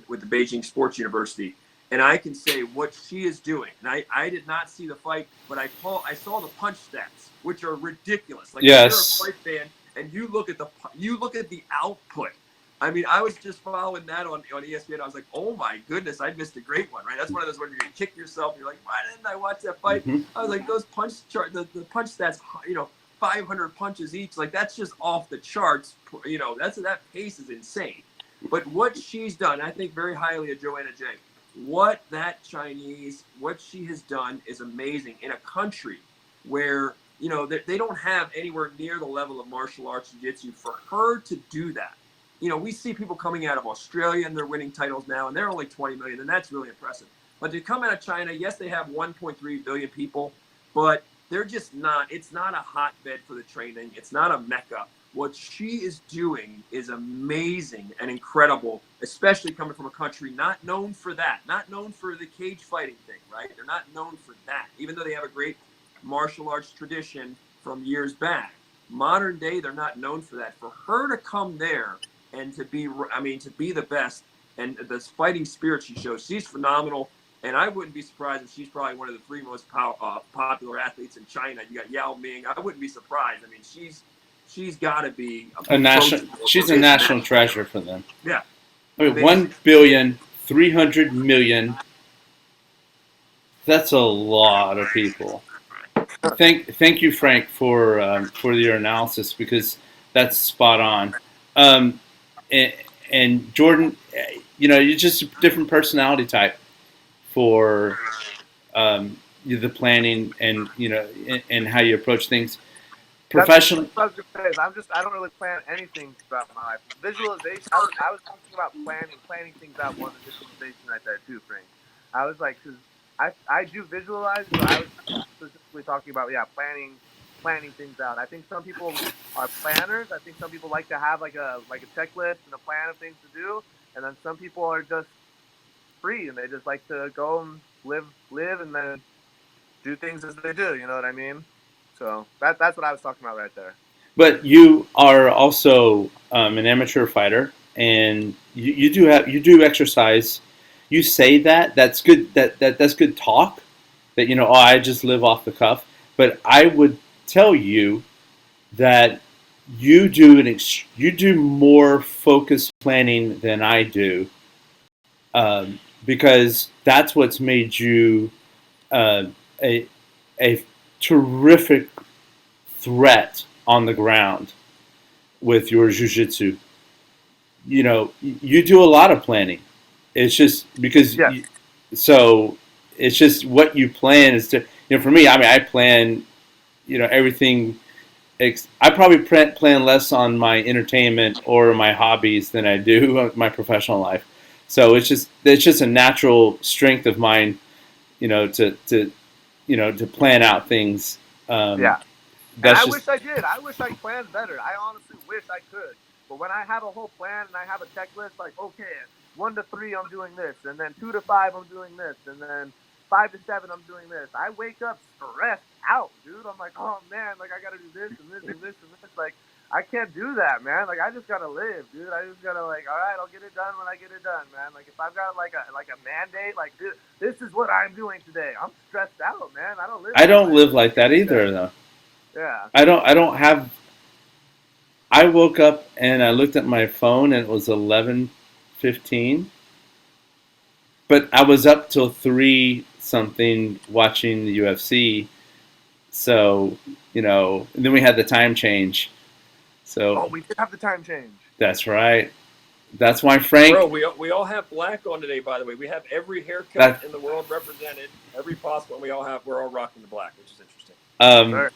with the Beijing Sports University, and I can say what she is doing. And I did not see the fight, but I saw the punch stats, which are ridiculous. Like, yes. If you're a fight fan and you look at the output. I mean, I was just following that on ESPN. I was like, oh my goodness, I missed a great one, right? That's one of those where you kick yourself. You're like, why didn't I watch that fight? Mm-hmm. I was like, those punch chart, the punch stats, 500 punches each. Like, that's just off the charts. You know, that pace is insane. But what she's done, I think very highly of Joanna J. What she has done is amazing in a country where, you know, they don't have anywhere near the level of martial arts jiu-jitsu. For her to do that, you know, we see people coming out of Australia and they're winning titles now, and they're only 20 million, and that's really impressive. But to come out of China, yes, they have 1.3 billion people, but they're just not, it's not a hotbed for the training. It's not a mecca. What she is doing is amazing and incredible, especially coming from a country not known for that, not known for the cage fighting thing, right? They're not known for that, even though they have a great martial arts tradition from years back. Modern day, they're not known for that. For her to come there and to be the best, and this fighting spirit she shows, she's phenomenal. And I wouldn't be surprised if she's probably one of the three most popular athletes in China. You got Yao Ming. I wouldn't be surprised. I mean, she's got to be a national. She's a national treasure for them. Yeah. I mean, 1,300,000,000. That's a lot of people. Thank you, Frank, for your analysis, because that's spot on. And Jordan, you know, you're just a different personality type for the planning and, you know, and how you approach things professionally. I don't really plan anything throughout my life. Visualization. I was talking about planning things out more than visualization right there too, Frank. I was like, because I do visualize, but I was specifically talking about planning things out. I think some people are planners. I think some people like to have like a checklist and a plan of things to do, and then some people are just free and they just like to go and live and then do things as they do. You know what I mean? So that's what I was talking about right there. But you are also an amateur fighter, and you do exercise. You say that's good. That's good talk. That, you know, I just live off the cuff. But I would tell you that you do more focused planning than I do, because that's what's made you a terrific threat on the ground with your jiu-jitsu. You know, you do a lot of planning. It's just because, so it's just what you plan is to, you know, for me, I mean, I plan, you know, everything. I probably plan less on my entertainment or my hobbies than I do my professional life. So it's just a natural strength of mine, you know, to plan out things. I wish I did. I wish I planned better. I honestly wish I could. But when I have a whole plan and I have a checklist, like, okay, 1 to 3 I'm doing this, and then 2 to 5 I'm doing this, and then 5 to 7 I'm doing this. I wake up stressed out, dude. I'm like, oh man, like I gotta do this and this and this and this. Like, I can't do that, man. Like, I just gotta live, dude. I just gotta, like, all right, I'll get it done when I get it done, man. Like, if I've got like a mandate, like, dude, this is what I'm doing today. I'm stressed out, man. I don't live like that either, though. Yeah. I don't have. I woke up and I looked at my phone and it was 11:15, but I was up till 3 something watching the UFC. So, you know, and then we had the time change. So we did have the time change. That's right. That's why Frank. Bro, we all have black on today. By the way, we have every haircut in the world represented, every possible. We're all rocking the black, which is interesting. Sure.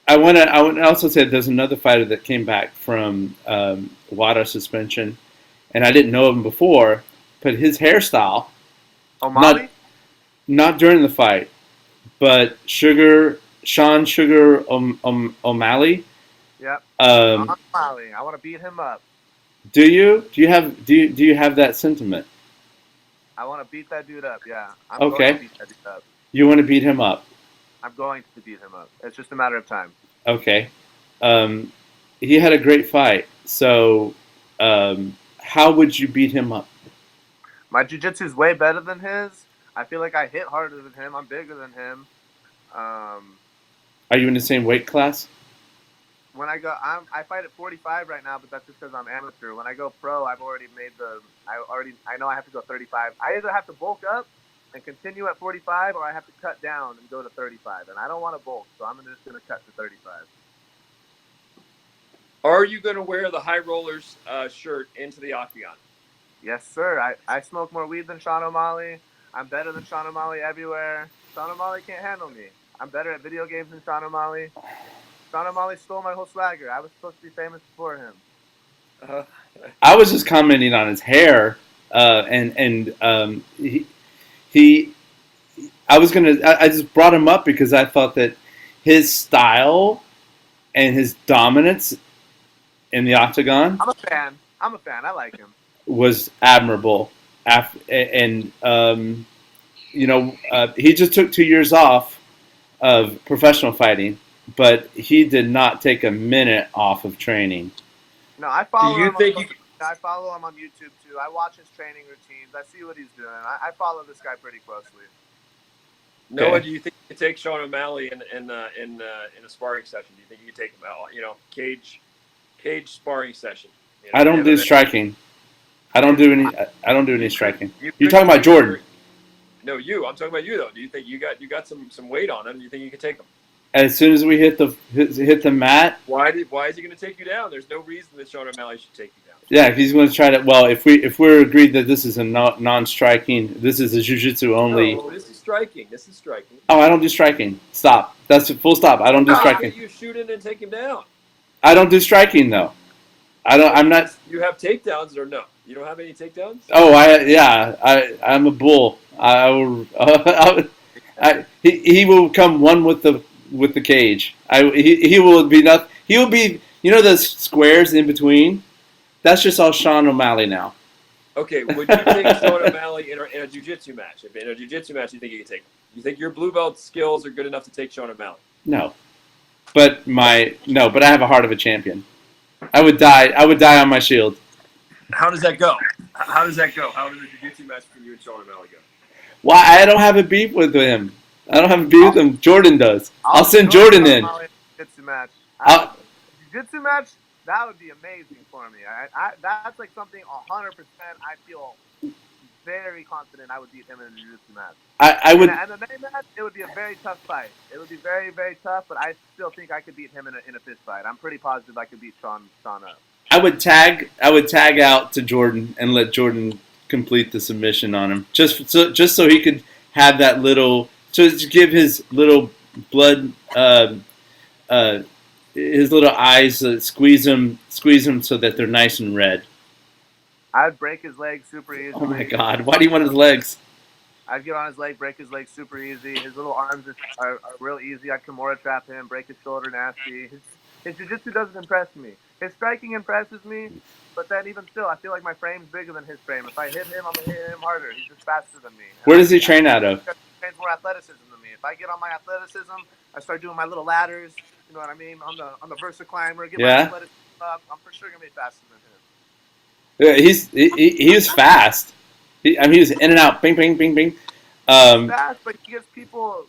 I want to also say there's another fighter that came back from WADA suspension, and I didn't know him before, but his hairstyle, O'Malley? Not during the fight, but Sean Sugar O'Malley. Yep. O'Malley. I want to beat him up. Do you have that sentiment? I want to beat that dude up. Yeah. I'm okay. Going to beat that dude up. You want to beat him up? I'm going to beat him up. It's just a matter of time. Okay. He had a great fight. So, how would you beat him up? My jiu-jitsu is way better than his. I feel like I hit harder than him. I'm bigger than him. Are you in the same weight class? When I fight at 45 right now, but that's just because I'm amateur. When I go pro, I've already made I know I have to go 35. I either have to bulk up and continue at 45, or I have to cut down and go to 35. And I don't want to bulk, so I'm just going to cut to 35. Are you going to wear the High Rollers shirt into the octagon? Yes, sir. I smoke more weed than Sean O'Malley. I'm better than Sean O'Malley everywhere. Sean O'Malley can't handle me. I'm better at video games than Sean O'Malley. Sean O'Malley stole my whole swagger. I was supposed to be famous before him. I was just commenting on his hair, and he I just brought him up because I thought that his style and his dominance in the octagon I'm a fan. I like him. was admirable. And he just took 2 years off of professional fighting, but he did not take a minute off of training. No, I follow him. I follow him on YouTube too. I watch his training routines. I see what he's doing. I follow this guy pretty closely. Noah, do you think you could take Sean O'Malley in a sparring session? Do you think you could take him out? Cage sparring session. I don't do striking. I don't do any striking. You're talking about Jordan. No, you. I'm talking about you though. Do you think you got some weight on him? Do you think you could take him? As soon as we hit the mat. Why is he going to take you down? There's no reason that Sean O'Malley should take you down. Yeah, he's going to try to. Well, if we're agreed that this is a non-striking, this is a jiu-jitsu only. No, this is striking. Oh, I don't do striking. Stop. That's a full stop. I don't do striking. You shoot in and take him down. I don't do striking though. I'm not. You have takedowns or no? You don't have any takedowns? Oh, I'm a bull. He will come one with the cage. He will be not. He will be. The squares in between. That's just all Sean O'Malley now. Okay, would you take Sean O'Malley in a jiu-jitsu match? If in a jiu-jitsu match, you think you can take him? You think your blue belt skills are good enough to take Sean O'Malley? No, but I have a heart of a champion. I would die on my shield. How does that go? How does a jiu-jitsu match for you and Sean O'Malley go? Why? I don't have a beef with him. I don't have a beef with him. Jordan does. I'll send Jordan in. Jiu-jitsu match. Jiu-jitsu match. That would be amazing for me. That's like something 100%. I feel very confident I would beat him in a jiu-jitsu match. I would. In an MMA match, it would be a very tough fight. It would be very, very tough, but I still think I could beat him in a fist fight. I'm pretty positive I could beat Sean up. I would tag out to Jordan and let Jordan complete the submission on him, just so he could have that little, to give his little blood, his little eyes, squeeze them so that they're nice and red. I'd break his leg super easy. Oh my God! Why do you want his legs? I'd get on his leg, break his leg super easy. His little arms are real easy. I'd Kimura trap him, break his shoulder nasty. His jiu-jitsu doesn't impress me. His striking impresses me, but then even still, I feel like my frame's bigger than his frame. If I hit him, I'm going to hit him harder. He's just faster than me. Where does he train out of? He trains more athleticism than me. If I get on my athleticism, I start doing my little ladders, you know what I mean, on the Versa climber, get my athleticism up, I'm for sure going to be faster than him. Yeah, he was fast. He was in and out, bing, bing, bing, bing. Fast, but he gets people.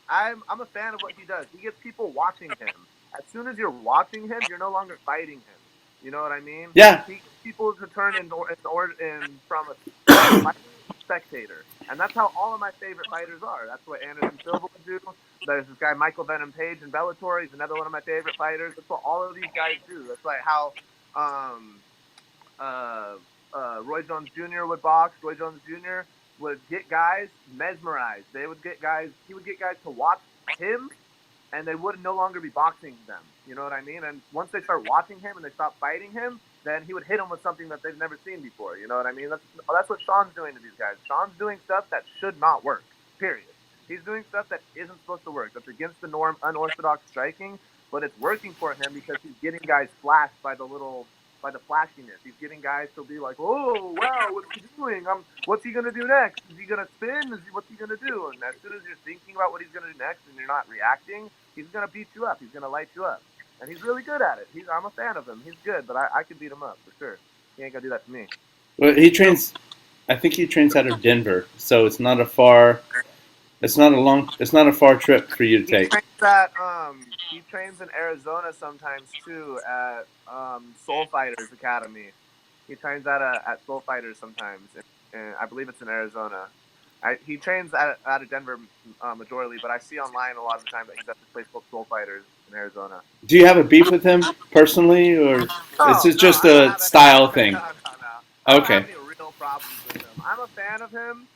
I'm a fan of what he does. He gets people watching him. As soon as you're watching him, you're no longer fighting him. You know what I mean? Yeah. He gets people to turn from a spectator, and that's how all of my favorite fighters are. That's what Anderson Silva would do. There's this guy Michael Venom Page in Bellator. He's another one of my favorite fighters. That's what all of these guys do. That's like how Roy Jones Jr. would box. Roy Jones Jr. would get guys mesmerized. He would get guys to watch him, and they would no longer be boxing them. You know what I mean? And once they start watching him and they stop fighting him, then he would hit them with something that they've never seen before. You know what I mean? That's what Sean's doing to these guys. Sean's doing stuff that should not work, period. He's doing stuff that isn't supposed to work. That's against the norm, unorthodox striking, but it's working for him because he's getting guys flashed by the flashiness. He's getting guys to be like, oh, wow, what's he doing? What's he going to do next? Is he going to spin? What's he going to do? And as soon as you're thinking about what he's going to do next and you're not reacting, he's going to beat you up. He's going to light you up. And he's really good at it. I'm a fan of him. He's good, but I could beat him up for sure. He ain't going to do that to me. Well, I think he trains out of Denver, so it's not a far trip for you to take. He trains in Arizona sometimes too at Soul Fighters Academy. He trains at Soul Fighters sometimes, and I believe it's in Arizona. He trains out of Denver majorly, but I see online a lot of the time that he's at this place called Soul Fighters in Arizona. Do you have a beef with him personally, or is this just I don't a have style thing? No. I don't have Okay. any real problems with him. I'm a fan of him.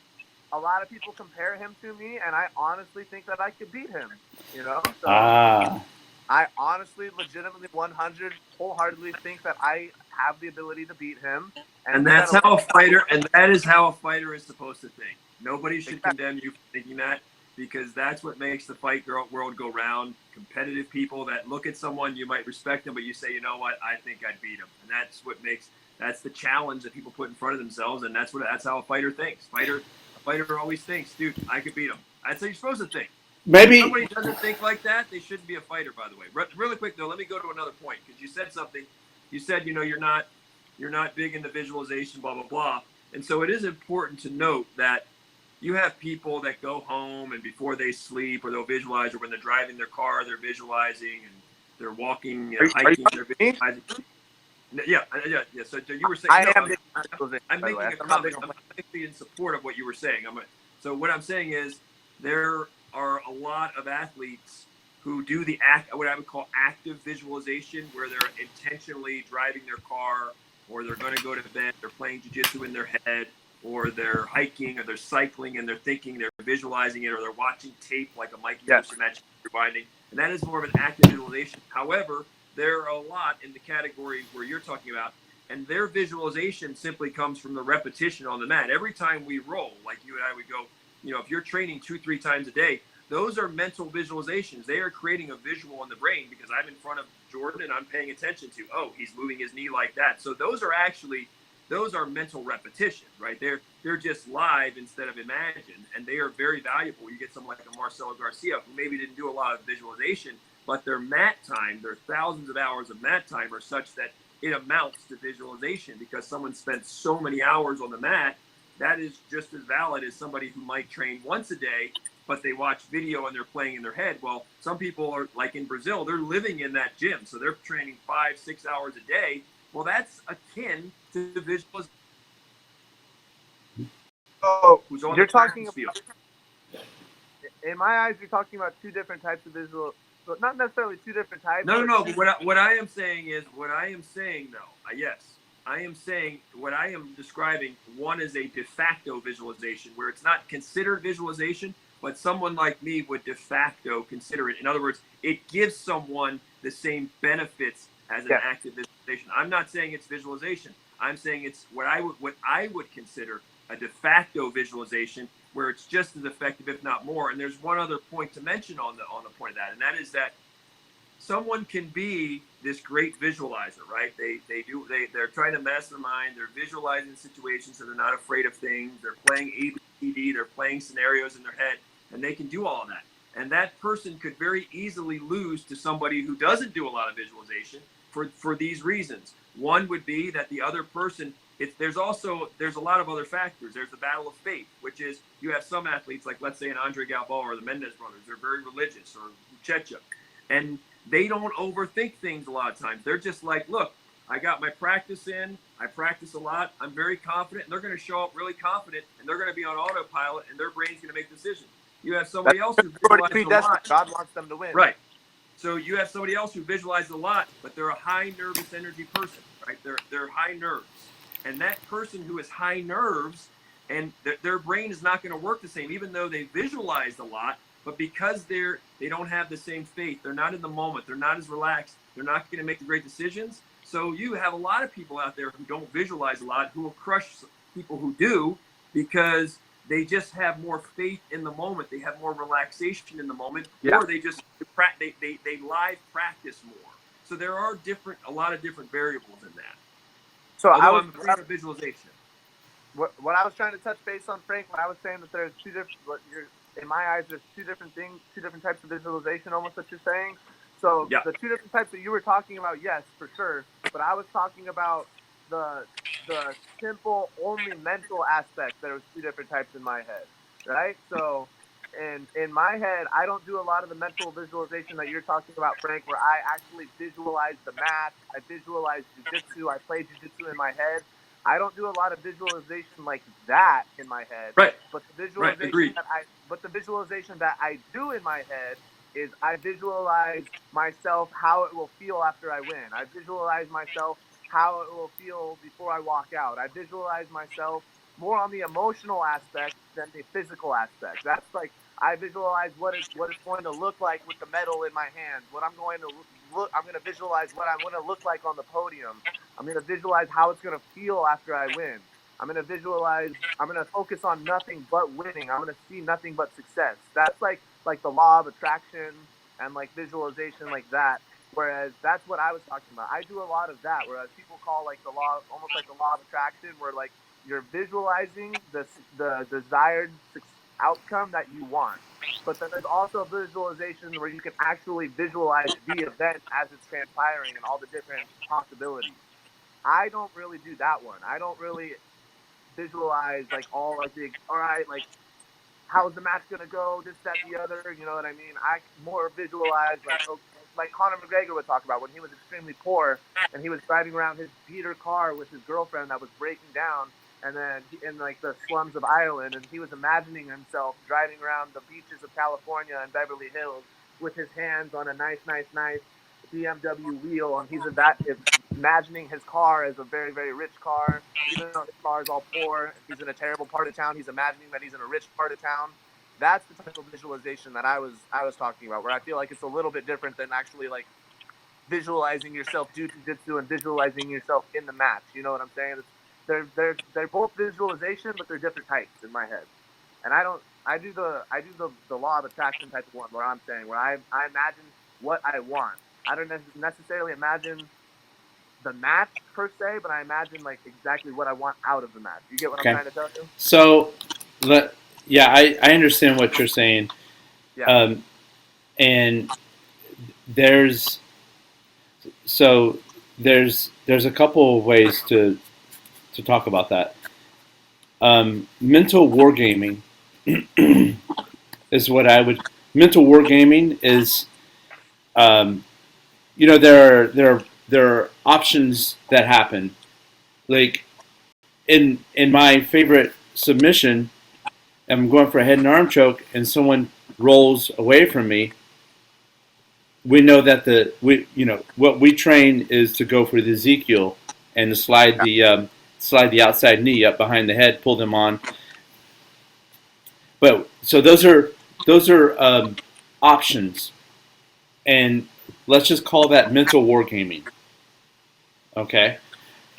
A lot of people compare him to me, and I honestly think that I could beat him. You know, so Ah. I honestly, legitimately, 100 wholeheartedly think that I have the ability to beat him. And he's that's at how a fighter, and that is how a fighter is supposed to think. Nobody should Exactly. condemn you for thinking that, because that's what makes the fight world go round. Competitive people that look at someone, you might respect them, but you say, you know what, I think I'd beat him. And that's the challenge that people put in front of themselves, and that's how a fighter thinks. A fighter always thinks, dude, I could beat him. That's how you're supposed to think. Maybe If somebody doesn't think like that, they shouldn't be a fighter, by the way. Really quick, though, let me go to another point, because you said something. You said, you're not big into visualization, blah, blah, blah. And so it is important to note that you have people that go home and before they sleep, or they'll visualize, or when they're driving their car, they're visualizing, and they're walking, hiking, they're visualizing. Yeah. So you were saying, I no, am big I'm making a comment. I'm actually in support of what you were saying. So what I'm saying is there are a lot of athletes who do what I would call active visualization, where they're intentionally driving their car, or they're going to go to bed, they're playing jiu-jitsu in their head, or they're hiking, or they're cycling, and they're thinking, they're visualizing it, or they're watching tape like a Mikey Moose match rewinding. And that is more of an active visualization. However, there are a lot in the category where you're talking about, and their visualization simply comes from the repetition on the mat. Every time we roll, like you and I would go, if you're training 2-3 times a day, those are mental visualizations. They are creating a visual in the brain, because I'm in front of Jordan and I'm paying attention to, oh, he's moving his knee like that. So those are mental repetitions, right? They're just live instead of imagined, and they are very valuable. You get someone like a Marcelo Garcia, who maybe didn't do a lot of visualization, but their mat time, their thousands of hours of mat time, are such that it amounts to visualization, because someone spent so many hours on the mat. That is just as valid as somebody who might train once a day, but they watch video and they're playing in their head. Well, some people are, like in Brazil, they're living in that gym, so they're training 5-6 hours a day. Well, that's akin to the visualization. So who's on you're the talking field. In my eyes, you're talking about two different types of visual, but not necessarily two different types. No. But what I am saying though, yes, I am saying what I am describing. One is a de facto visualization, where it's not considered visualization, but someone like me would de facto consider it. In other words, it gives someone the same benefits as an active visualization. I'm not saying it's visualization. I'm saying it's what I would consider a de facto visualization, where it's just as effective, if not more. And there's one other point to mention on the point of that, and that is that someone can be this great visualizer, right? They're trying to mastermind. They're visualizing situations, so they're not afraid of things. They're playing ABCD. They're playing scenarios in their head, and they can do all of that. And that person could very easily lose to somebody who doesn't do a lot of visualization for these reasons. One would be that the other person, there's a lot of other factors. There's the battle of faith, which is you have some athletes, like let's say an Andre Galbao or the Mendez brothers, they're very religious, or Checha, and they don't overthink things a lot of times. They're just like, look, I got my practice in. I practice a lot. I'm very confident. And they're going to show up really confident, and they're going to be on autopilot, and their brain's going to make decisions. You have somebody else who visualizes a lot. God wants them to win. Right. So you have somebody else who visualizes a lot, but they're a high nervous energy person, right? They're high nerves. And that person who is high nerves, and their brain is not going to work the same, even though they visualized a lot. But because they don't have the same faith, they're not in the moment, they're not as relaxed, they're not going to make the great decisions. So you have a lot of people out there who don't visualize a lot, who will crush people who do, because they just have more faith in the moment. They have more relaxation in the moment, or they just they live practice more. So there are a lot of different variables in that. So I'm afraid of visualization. What I was trying to touch base on, Frank, when I was saying that there's two different, in my eyes, there's two different things, two different types of visualization, almost, what you're saying. So the two different types that you were talking about, yes, for sure. But I was talking about the simple, only mental aspect. There was two different types in my head, right? So, and in my head, I don't do a lot of the mental visualization that you're talking about, Frank, where I actually visualize the mat. I visualize jiu-jitsu. I play jiu-jitsu in my head. I don't do a lot of visualization like that in my head. Right. But the Right. Agreed. visualization that I do in my head is I visualize myself how it will feel after I win. I visualize myself how it will feel before I walk out. I visualize myself more on the emotional aspect than the physical aspect. That's like I visualize what it's going to look like with the medal in my hand. What I'm going to look. I'm going to visualize what I'm going to look like on the podium. I'm going to visualize how it's going to feel after I win. I'm going to focus on nothing but winning. I'm going to see nothing but success. That's like the law of attraction and like visualization like that. Whereas that's what I was talking about. I do a lot of that. Whereas people call like the law, almost like the law of attraction, where like you're visualizing the desired outcome that you want. But then there's also visualization where you can actually visualize the event as it's transpiring and all the different possibilities. I don't really do that one. I don't really visualize like all right, like how's the match gonna go, this, that, the other. You know what I mean? I more visualize like Conor McGregor would talk about when he was extremely poor and he was driving around his beater car with his girlfriend that was breaking down, and then in like the slums of Ireland, and he was imagining himself driving around the beaches of California and Beverly Hills with his hands on a nice BMW wheel, and he's imagining his car as a very, very rich car, even though his car is all poor. He's in a terrible part of town. He's imagining that he's in a rich part of town. That's the type of visualization that I was talking about, where I feel like it's a little bit different than actually like visualizing yourself do jiu-jitsu and visualizing yourself in the match. You know what I'm saying? They're both visualization, but they're different types in my head. And I do the law of attraction type of one, where I'm saying where I imagine what I want. I don't necessarily imagine the match per se, but I imagine like exactly what I want out of the match. You get what I'm trying to tell you? So, I understand what you're saying. Yeah. And there's a couple of ways to talk about that. Mental wargaming is what I would. Mental wargaming is, there are options that happen. Like in my favorite submission, I'm going for a head and arm choke, and someone rolls away from me. We know that what we train is to go for the Ezekiel and to slide the outside knee up behind the head, pull them on. But so those are options, and let's just call that mental wargaming. Okay,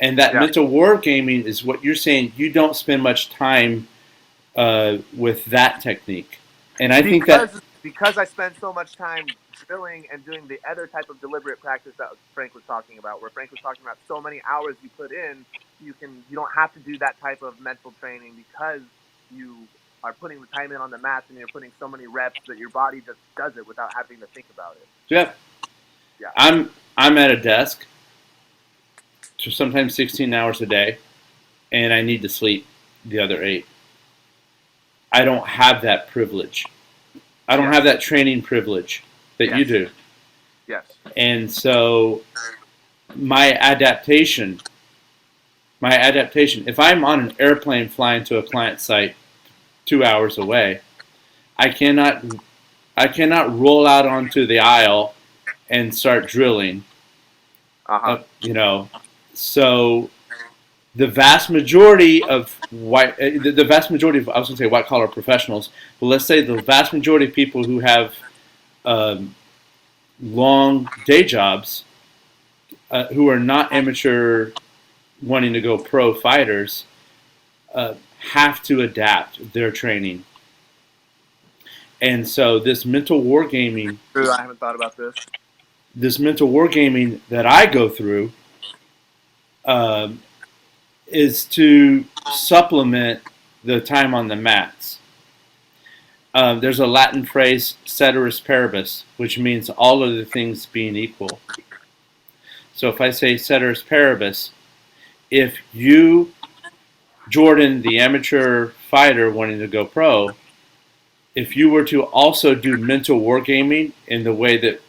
and that mental wargaming is what you're saying. You don't spend much time with that technique, and I think that because I spend so much time drilling and doing the other type of deliberate practice that Frank was talking about, where Frank was talking about so many hours you put in, you don't have to do that type of mental training because you are putting the time in on the mats and you're putting so many reps that your body just does it without having to think about it. Yeah. I'm at a desk, sometimes 16 hours a day, and I need to sleep the other 8. I don't have that privilege. I don't have that training privilege that you do. Yes. And so my adaptation, if I'm on an airplane flying to a client site 2 hours away, I cannot roll out onto the aisle and start drilling. So the vast majority of white collar professionals, but let's say the vast majority of people who have long day jobs, who are not amateur wanting to go pro fighters, have to adapt their training. And so this mental wargaming... True, I haven't thought about this. This mental wargaming that I go through is to supplement the time on the mats. There's a Latin phrase, ceteris paribus, which means all of the things being equal. So if I say ceteris paribus, if you, Jordan, the amateur fighter wanting to go pro, if you were to also do mental wargaming in the way that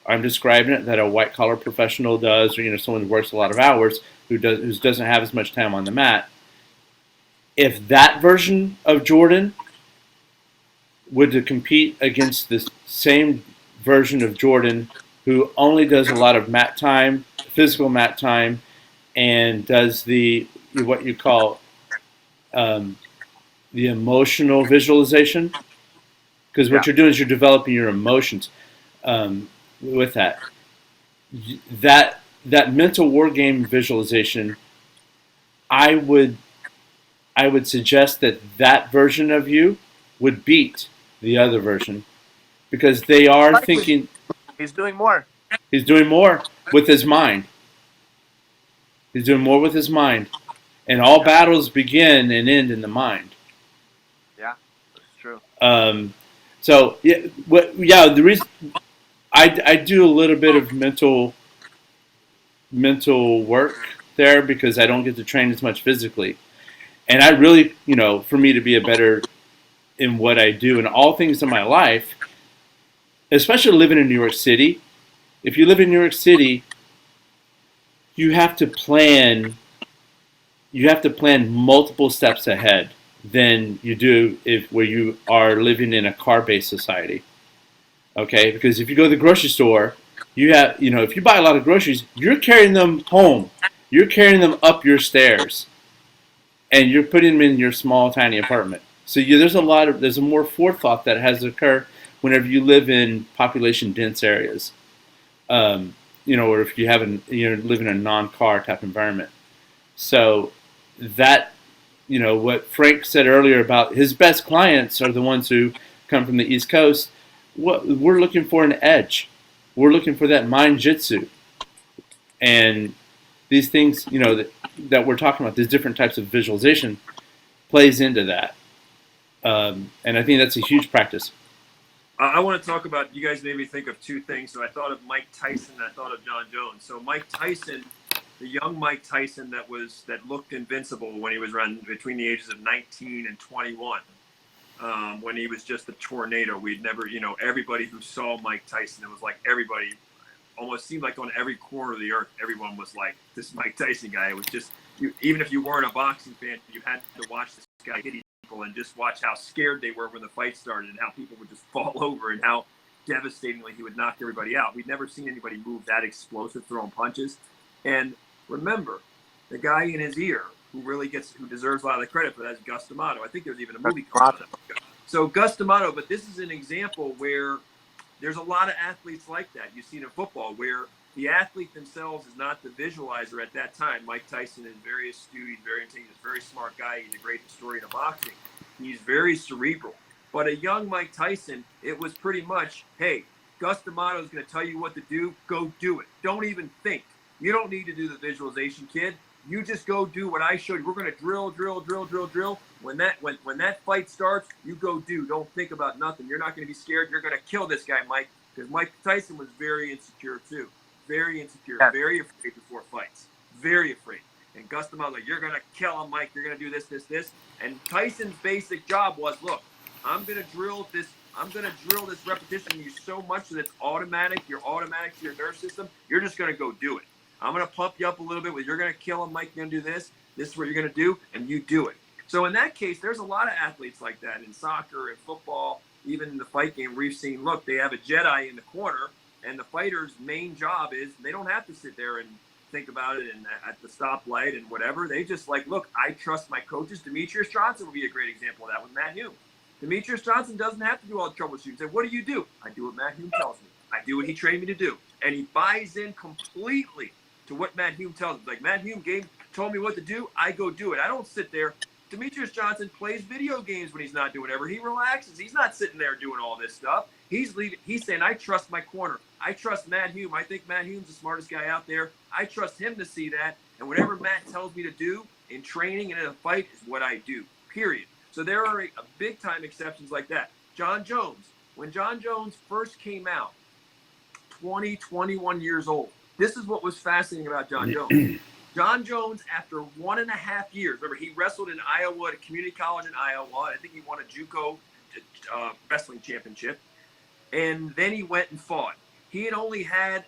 I'm describing it, that a white-collar professional does, or someone who works a lot of hours, who doesn't have as much time on the mat, if that version of Jordan would to compete against this same version of Jordan who only does a lot of mat time, physical mat time, and does the what you call the emotional visualization, because what Yeah. you're doing is you're developing your emotions with that. That mental war game visualization, I would suggest that version of you would beat the other version because they are Likely. thinking He's doing more. he's doing more with his mind. He's doing more with his mind, and all Yeah. battles begin and end in the mind. Yeah, that's true. So yeah, the reason I do a little bit of mental work there because I don't get to train as much physically, and I really, for me to be a better in what I do in all things in my life, especially living in New York City. If you live in New York City, you have to plan. You have to plan multiple steps ahead than you do if where you are living in a car-based society. Okay, because if you go to the grocery store, you have, if you buy a lot of groceries, you're carrying them home. You're carrying them up your stairs, and you're putting them in your small, tiny apartment. So there's a more forethought that has to occur whenever you live in population dense areas. Or if you live in a non-car type environment. So that, what Frank said earlier about his best clients are the ones who come from the East Coast. We're looking for an edge. We're looking for that mind jitsu. And these things, that we're talking about, these different types of visualization plays into that. And I think that's a huge practice. I want to talk about, you guys made me think of two things. So I thought of Mike Tyson and I thought of John Jones. So Mike Tyson, the young Mike Tyson that looked invincible when he was around between the ages of 19 and 21. When he was just a tornado. We'd never, everybody who saw Mike Tyson, it was like everybody almost seemed like on every corner of the earth, everyone was like, this Mike Tyson guy. It was just, even if you weren't a boxing fan, you had to watch this guy hit people and just watch how scared they were when the fight started and how people would just fall over and how devastatingly he would knock everybody out. We'd never seen anybody move that explosive, throwing punches. And remember, the guy in his ear who deserves a lot of the credit for that is Gus D'Amato. I think there's even a movie called that. So Gus D'Amato, but this is an example where there's a lot of athletes like that. You see in football where the athlete themselves is not the visualizer at that time. Mike Tyson is very astute. He's very intelligent. He's a very smart guy. He's a great historian of boxing. He's very cerebral. But a young Mike Tyson, it was pretty much, hey, Gus D'Amato is going to tell you what to do. Go do it. Don't even think. You don't need to do the visualization, kid. You just go do what I showed you. We're going to drill. When that fight starts, you go do. Don't think about nothing. You're not going to be scared. You're going to kill this guy, Mike. Because Mike Tyson was very insecure too. Very insecure. Yeah. Very afraid before fights. Very afraid. And Gus D'Amato, like, you're going to kill him, Mike. You're going to do this. And Tyson's basic job was, look, I'm going to drill this repetition in you so much that it's automatic. You're automatic to your nerve system. You're just going to go do it. I'm going to pump you up a little bit. You're going to kill him, Mike. You're going to do this. This is what you're going to do, and you do it. So in that case, there's a lot of athletes like that in soccer and football, even in the fight game. We've seen, look, they have a Jedi in the corner, and the fighter's main job is they don't have to sit there and think about it and at the stoplight and whatever. They just like, look, I trust my coaches. Demetrius Johnson would be a great example of that with Matt Hume. Demetrius Johnson doesn't have to do all the troubleshooting. Say, what do you do? I do what Matt Hume tells me. I do what he trained me to do. And he buys in completely to what Matt Hume tells me. Like, Matt Hume told me what to do, I go do it. I don't sit there. Demetrius Johnson plays video games when he's not doing whatever. He relaxes. He's not sitting there doing all this stuff. He's saying, I trust my corner. I trust Matt Hume. I think Matt Hume's the smartest guy out there. I trust him to see that. And whatever Matt tells me to do in training and in a fight is what I do, period. So there are big-time exceptions like that. John Jones. When John Jones first came out, 21 years old, this is what was fascinating about John Jones. John Jones, after 1.5 years, remember, he wrestled in Iowa at a community college in Iowa. I think he won a JUCO wrestling championship. And then he went and fought. He had only had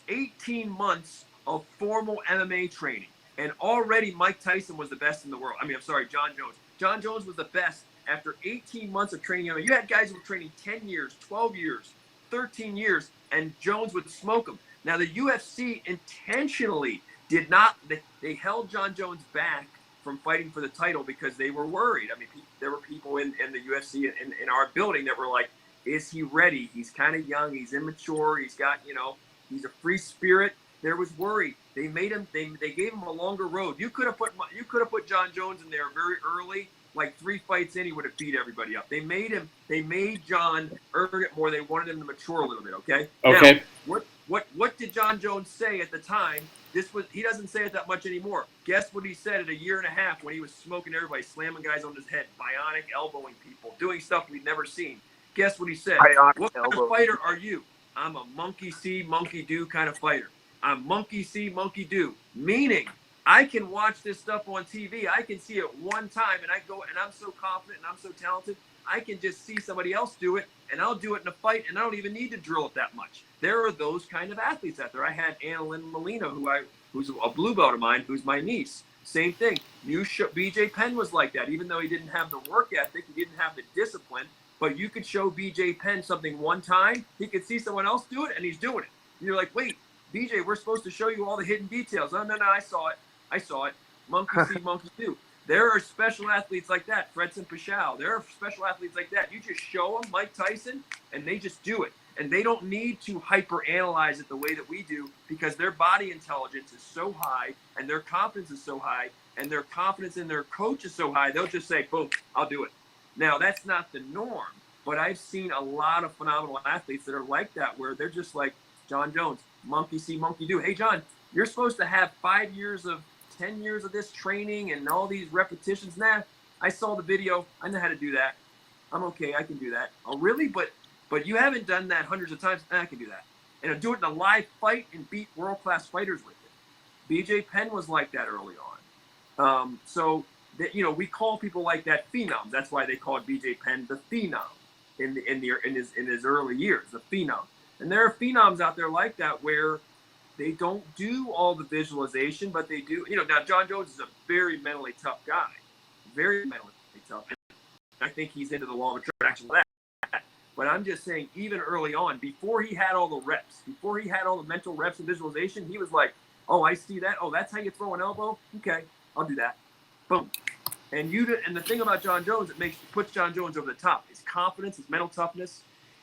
18 months of formal MMA training. And already Mike Tyson was the best in the world. I mean, I'm sorry, John Jones. John Jones was the best after 18 months of training MMA. You had guys who were training 10 years, 12 years, 13 years, and Jones would smoke them. Now, the UFC intentionally did not, they held John Jones back from fighting for the title because they were worried. I mean, there were people in the UFC in our building that were like, is he ready? He's kind of young. He's immature. He's got, he's a free spirit. There was worry. They made him. They gave him a longer road. You could have put John Jones in there very early, like 3 fights in, he would have beat everybody up. They made him. They made John earn it more. They wanted him to mature a little bit. Okay. Okay. Now, what did John Jones say at the time? He doesn't say it that much anymore. Guess what he said at a year and a half when he was smoking everybody, slamming guys on his head, bionic elbowing people, doing stuff we'd never seen. Guess what he said? What kind of fighter are you? I'm a monkey see, monkey do kind of fighter. I'm monkey see, monkey do. Meaning, I can watch this stuff on TV. I can see it one time, and I go, and I'm so confident, and I'm so talented. I can just see somebody else do it, and I'll do it in a fight, and I don't even need to drill it that much. There are those kind of athletes out there. I had Annalyn Molina, who's a blue belt of mine, who's my niece. Same thing. BJ Penn was like that. Even though he didn't have the work ethic, he didn't have the discipline, but you could show BJ Penn something one time, he could see someone else do it, and he's doing it. And you're like, wait, BJ, we're supposed to show you all the hidden details. Oh, no, I saw it. Monkey see, monkey do. There are special athletes like that. Fredson Pichal. There are special athletes like that. You just show them Mike Tyson, and they just do it. And they don't need to hyper-analyze it the way that we do because their body intelligence is so high and their confidence is so high and their confidence in their coach is so high, they'll just say, boom, I'll do it. Now, that's not the norm, but I've seen a lot of phenomenal athletes that are like that where they're just like John Jones, monkey see, monkey do. Hey, John, you're supposed to have 5 years of 10 years of this training and all these repetitions. Nah, I saw the video. I know how to do that. I'm okay. I can do that. Oh, really? But you haven't done that hundreds of times. I can do that. And I'll do it in a live fight and beat world-class fighters with it. BJ Penn was like that early on. So that, we call people like that phenoms. That's why they called BJ Penn the phenom in his early years, the phenom. And there are phenoms out there like that where they don't do all the visualization, but they do. Now John Jones is a very mentally tough guy, very mentally tough. I think he's into the law of attraction for that. But I'm just saying, even early on, before he had all the reps, before he had all the mental reps and visualization, he was like, "Oh, I see that. Oh, that's how you throw an elbow. Okay, I'll do that." Boom. And the thing about John Jones, puts John Jones over the top. His confidence, his mental toughness,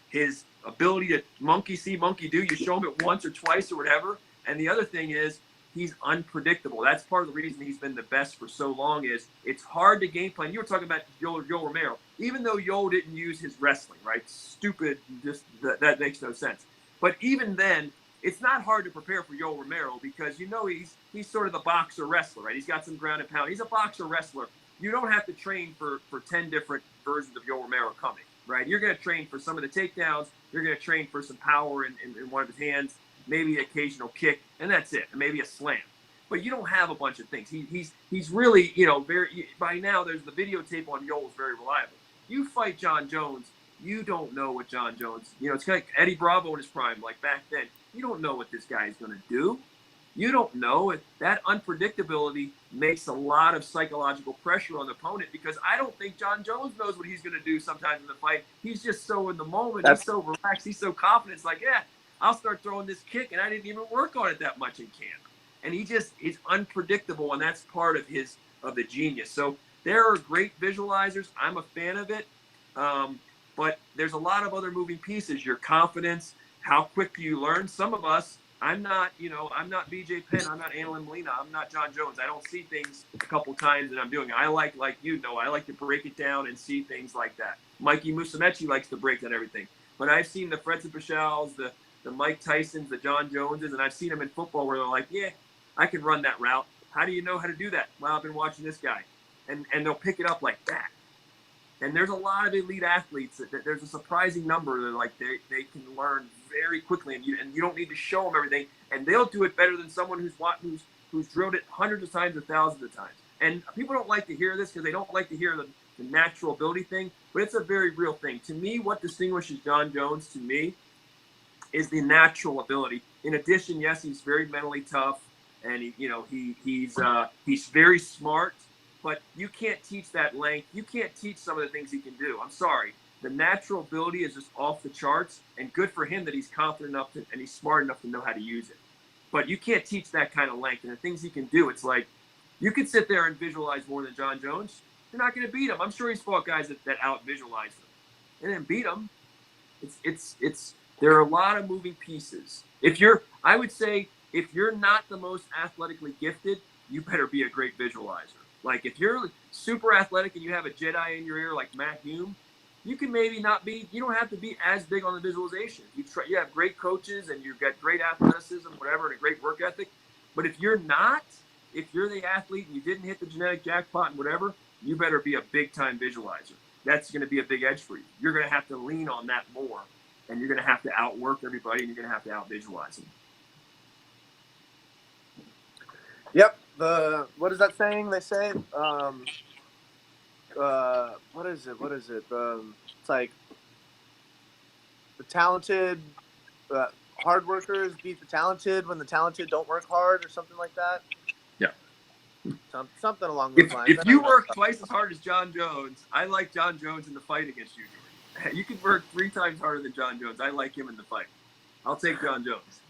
his ability to monkey see, monkey do. You show him it once or twice or whatever. And the other thing is he's unpredictable. That's part of the reason he's been the best for so long is it's hard to game plan. You were talking about Yoel Romero. Even though Yoel didn't use his wrestling, right? Stupid, just that makes no sense. But even then, it's not hard to prepare for Yoel Romero because he's sort of the boxer wrestler, right? He's got some ground and pound. He's a boxer wrestler. You don't have to train for 10 different versions of Yoel Romero coming, right? You're going to train for some of the takedowns. You're going to train for some power in one of his hands, maybe an occasional kick, and that's it, and maybe a slam. But you don't have a bunch of things. He's really, very. By now, there's the videotape on Yoel is very reliable. You fight John Jones, you don't know what John Jones. It's kind of like Eddie Bravo in his prime, like back then. You don't know what this guy is going to do. You don't know. That unpredictability makes a lot of psychological pressure on the opponent because I don't think John Jones knows what he's going to do sometimes in the fight. He's just so in the moment. He's so relaxed. He's so confident. It's like, yeah, I'll start throwing this kick, and I didn't even work on it that much in camp. And he's unpredictable, and that's part of the genius. So there are great visualizers. I'm a fan of it. But there's a lot of other moving pieces. Your confidence, how quick you learn. Some of us, I'm not BJ Penn. I'm not Annalyn Molina. I'm not John Jones. I don't see things a couple times and I'm doing it. I like I like to break it down and see things like that. Mikey Musumeci likes to break down everything. But I've seen the Fredson Pichals, the Mike Tysons, the John Joneses, and I've seen them in football where they're like, yeah, I can run that route. How do you know how to do that? Well, I've been watching this guy. And they'll pick it up like that. And there's a lot of elite athletes that there's a surprising number that like they can learn very quickly, and you don't need to show them everything, and they'll do it better than someone who's drilled it hundreds of times or thousands of times. And people don't like to hear this because they don't like to hear the natural ability thing, but it's a very real thing. To me, what distinguishes John Jones to me is the natural ability. In addition, yes, he's very mentally tough. and he's very smart, but you can't teach that length. You can't teach some of the things he can do. I'm sorry. The natural ability is just off the charts, and good for him that he's confident enough and he's smart enough to know how to use it. But you can't teach that kind of length and the things he can do. It's like you could sit there and visualize more than John Jones. You're not going to beat him. I'm sure he's fought guys that out visualize him and then beat him. It's there are a lot of moving pieces. I would say if you're not the most athletically gifted, you better be a great visualizer. Like if you're super athletic and you have a Jedi in your ear like Matt Hume, you can maybe not be. You don't have to be as big on the visualization. You have great coaches and you've got great athleticism, whatever, and a great work ethic. But if you're the athlete and you didn't hit the genetic jackpot and whatever, you better be a big time visualizer. That's going to be a big edge for you. You're going to have to lean on that more, and you're going to have to outwork everybody, and you're going to have to out visualize them. Yep. What is that saying? They say, what is it? It's like the talented, hard workers beat the talented when the talented don't work hard, or something like that. Yeah. Something along those lines. If you work twice as hard as John Jones, I like John Jones in the fight against you, Jordan. You could work 3 times harder than John Jones. I like him in the fight. I'll take John Jones.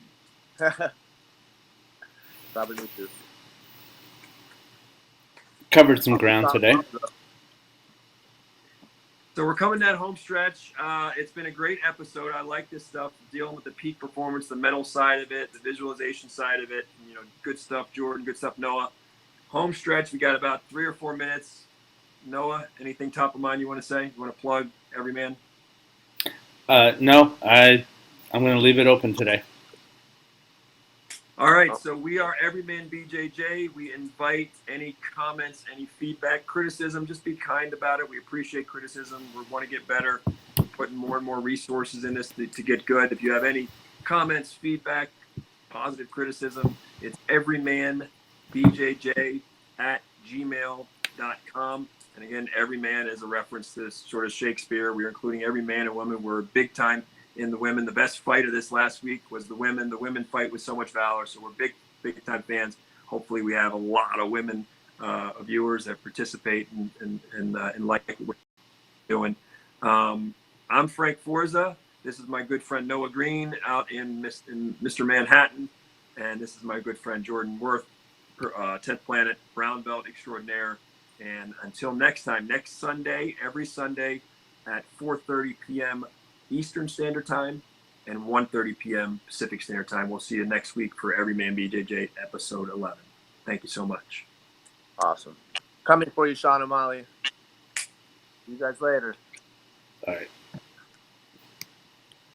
Probably me too. Covered some ground today. So we're coming down home stretch. It's been a great episode. I like this stuff, dealing with the peak performance, the mental side of it, the visualization side of it. Good stuff, Jordan. Good stuff, Noah. Home stretch. We got about 3 or 4 minutes. Noah, anything top of mind you want to say? You want to plug Everyman? No, I'm going to leave it open today. All right, so we are Everyman BJJ. We invite any comments, any feedback, criticism. Just be kind about it. We appreciate criticism. We want to get better. We're putting more and more resources in this to get good. If you have any comments, feedback, positive criticism, it's everymanbjj@gmail.com. And again, Everyman is a reference to sort of Shakespeare. We're including every man and woman. We're big time in the women. The best fight of this last week was the women. The women fight with so much valor. So we're big time fans. Hopefully we have a lot of women viewers that participate and like what we're doing. I'm Frank Forza. This is my good friend Noah Green out in Mr. Manhattan. And this is my good friend Jordan Worth, 10th Planet, Brown Belt Extraordinaire. And until next time, next Sunday, every Sunday at 4:30 p.m. Eastern Standard Time and 1:30 p.m. Pacific Standard Time. We'll see you next week for Everyman BJJ episode 11. Thank you so much. Awesome. Coming for you, Sean and Molly. See you guys later. All right.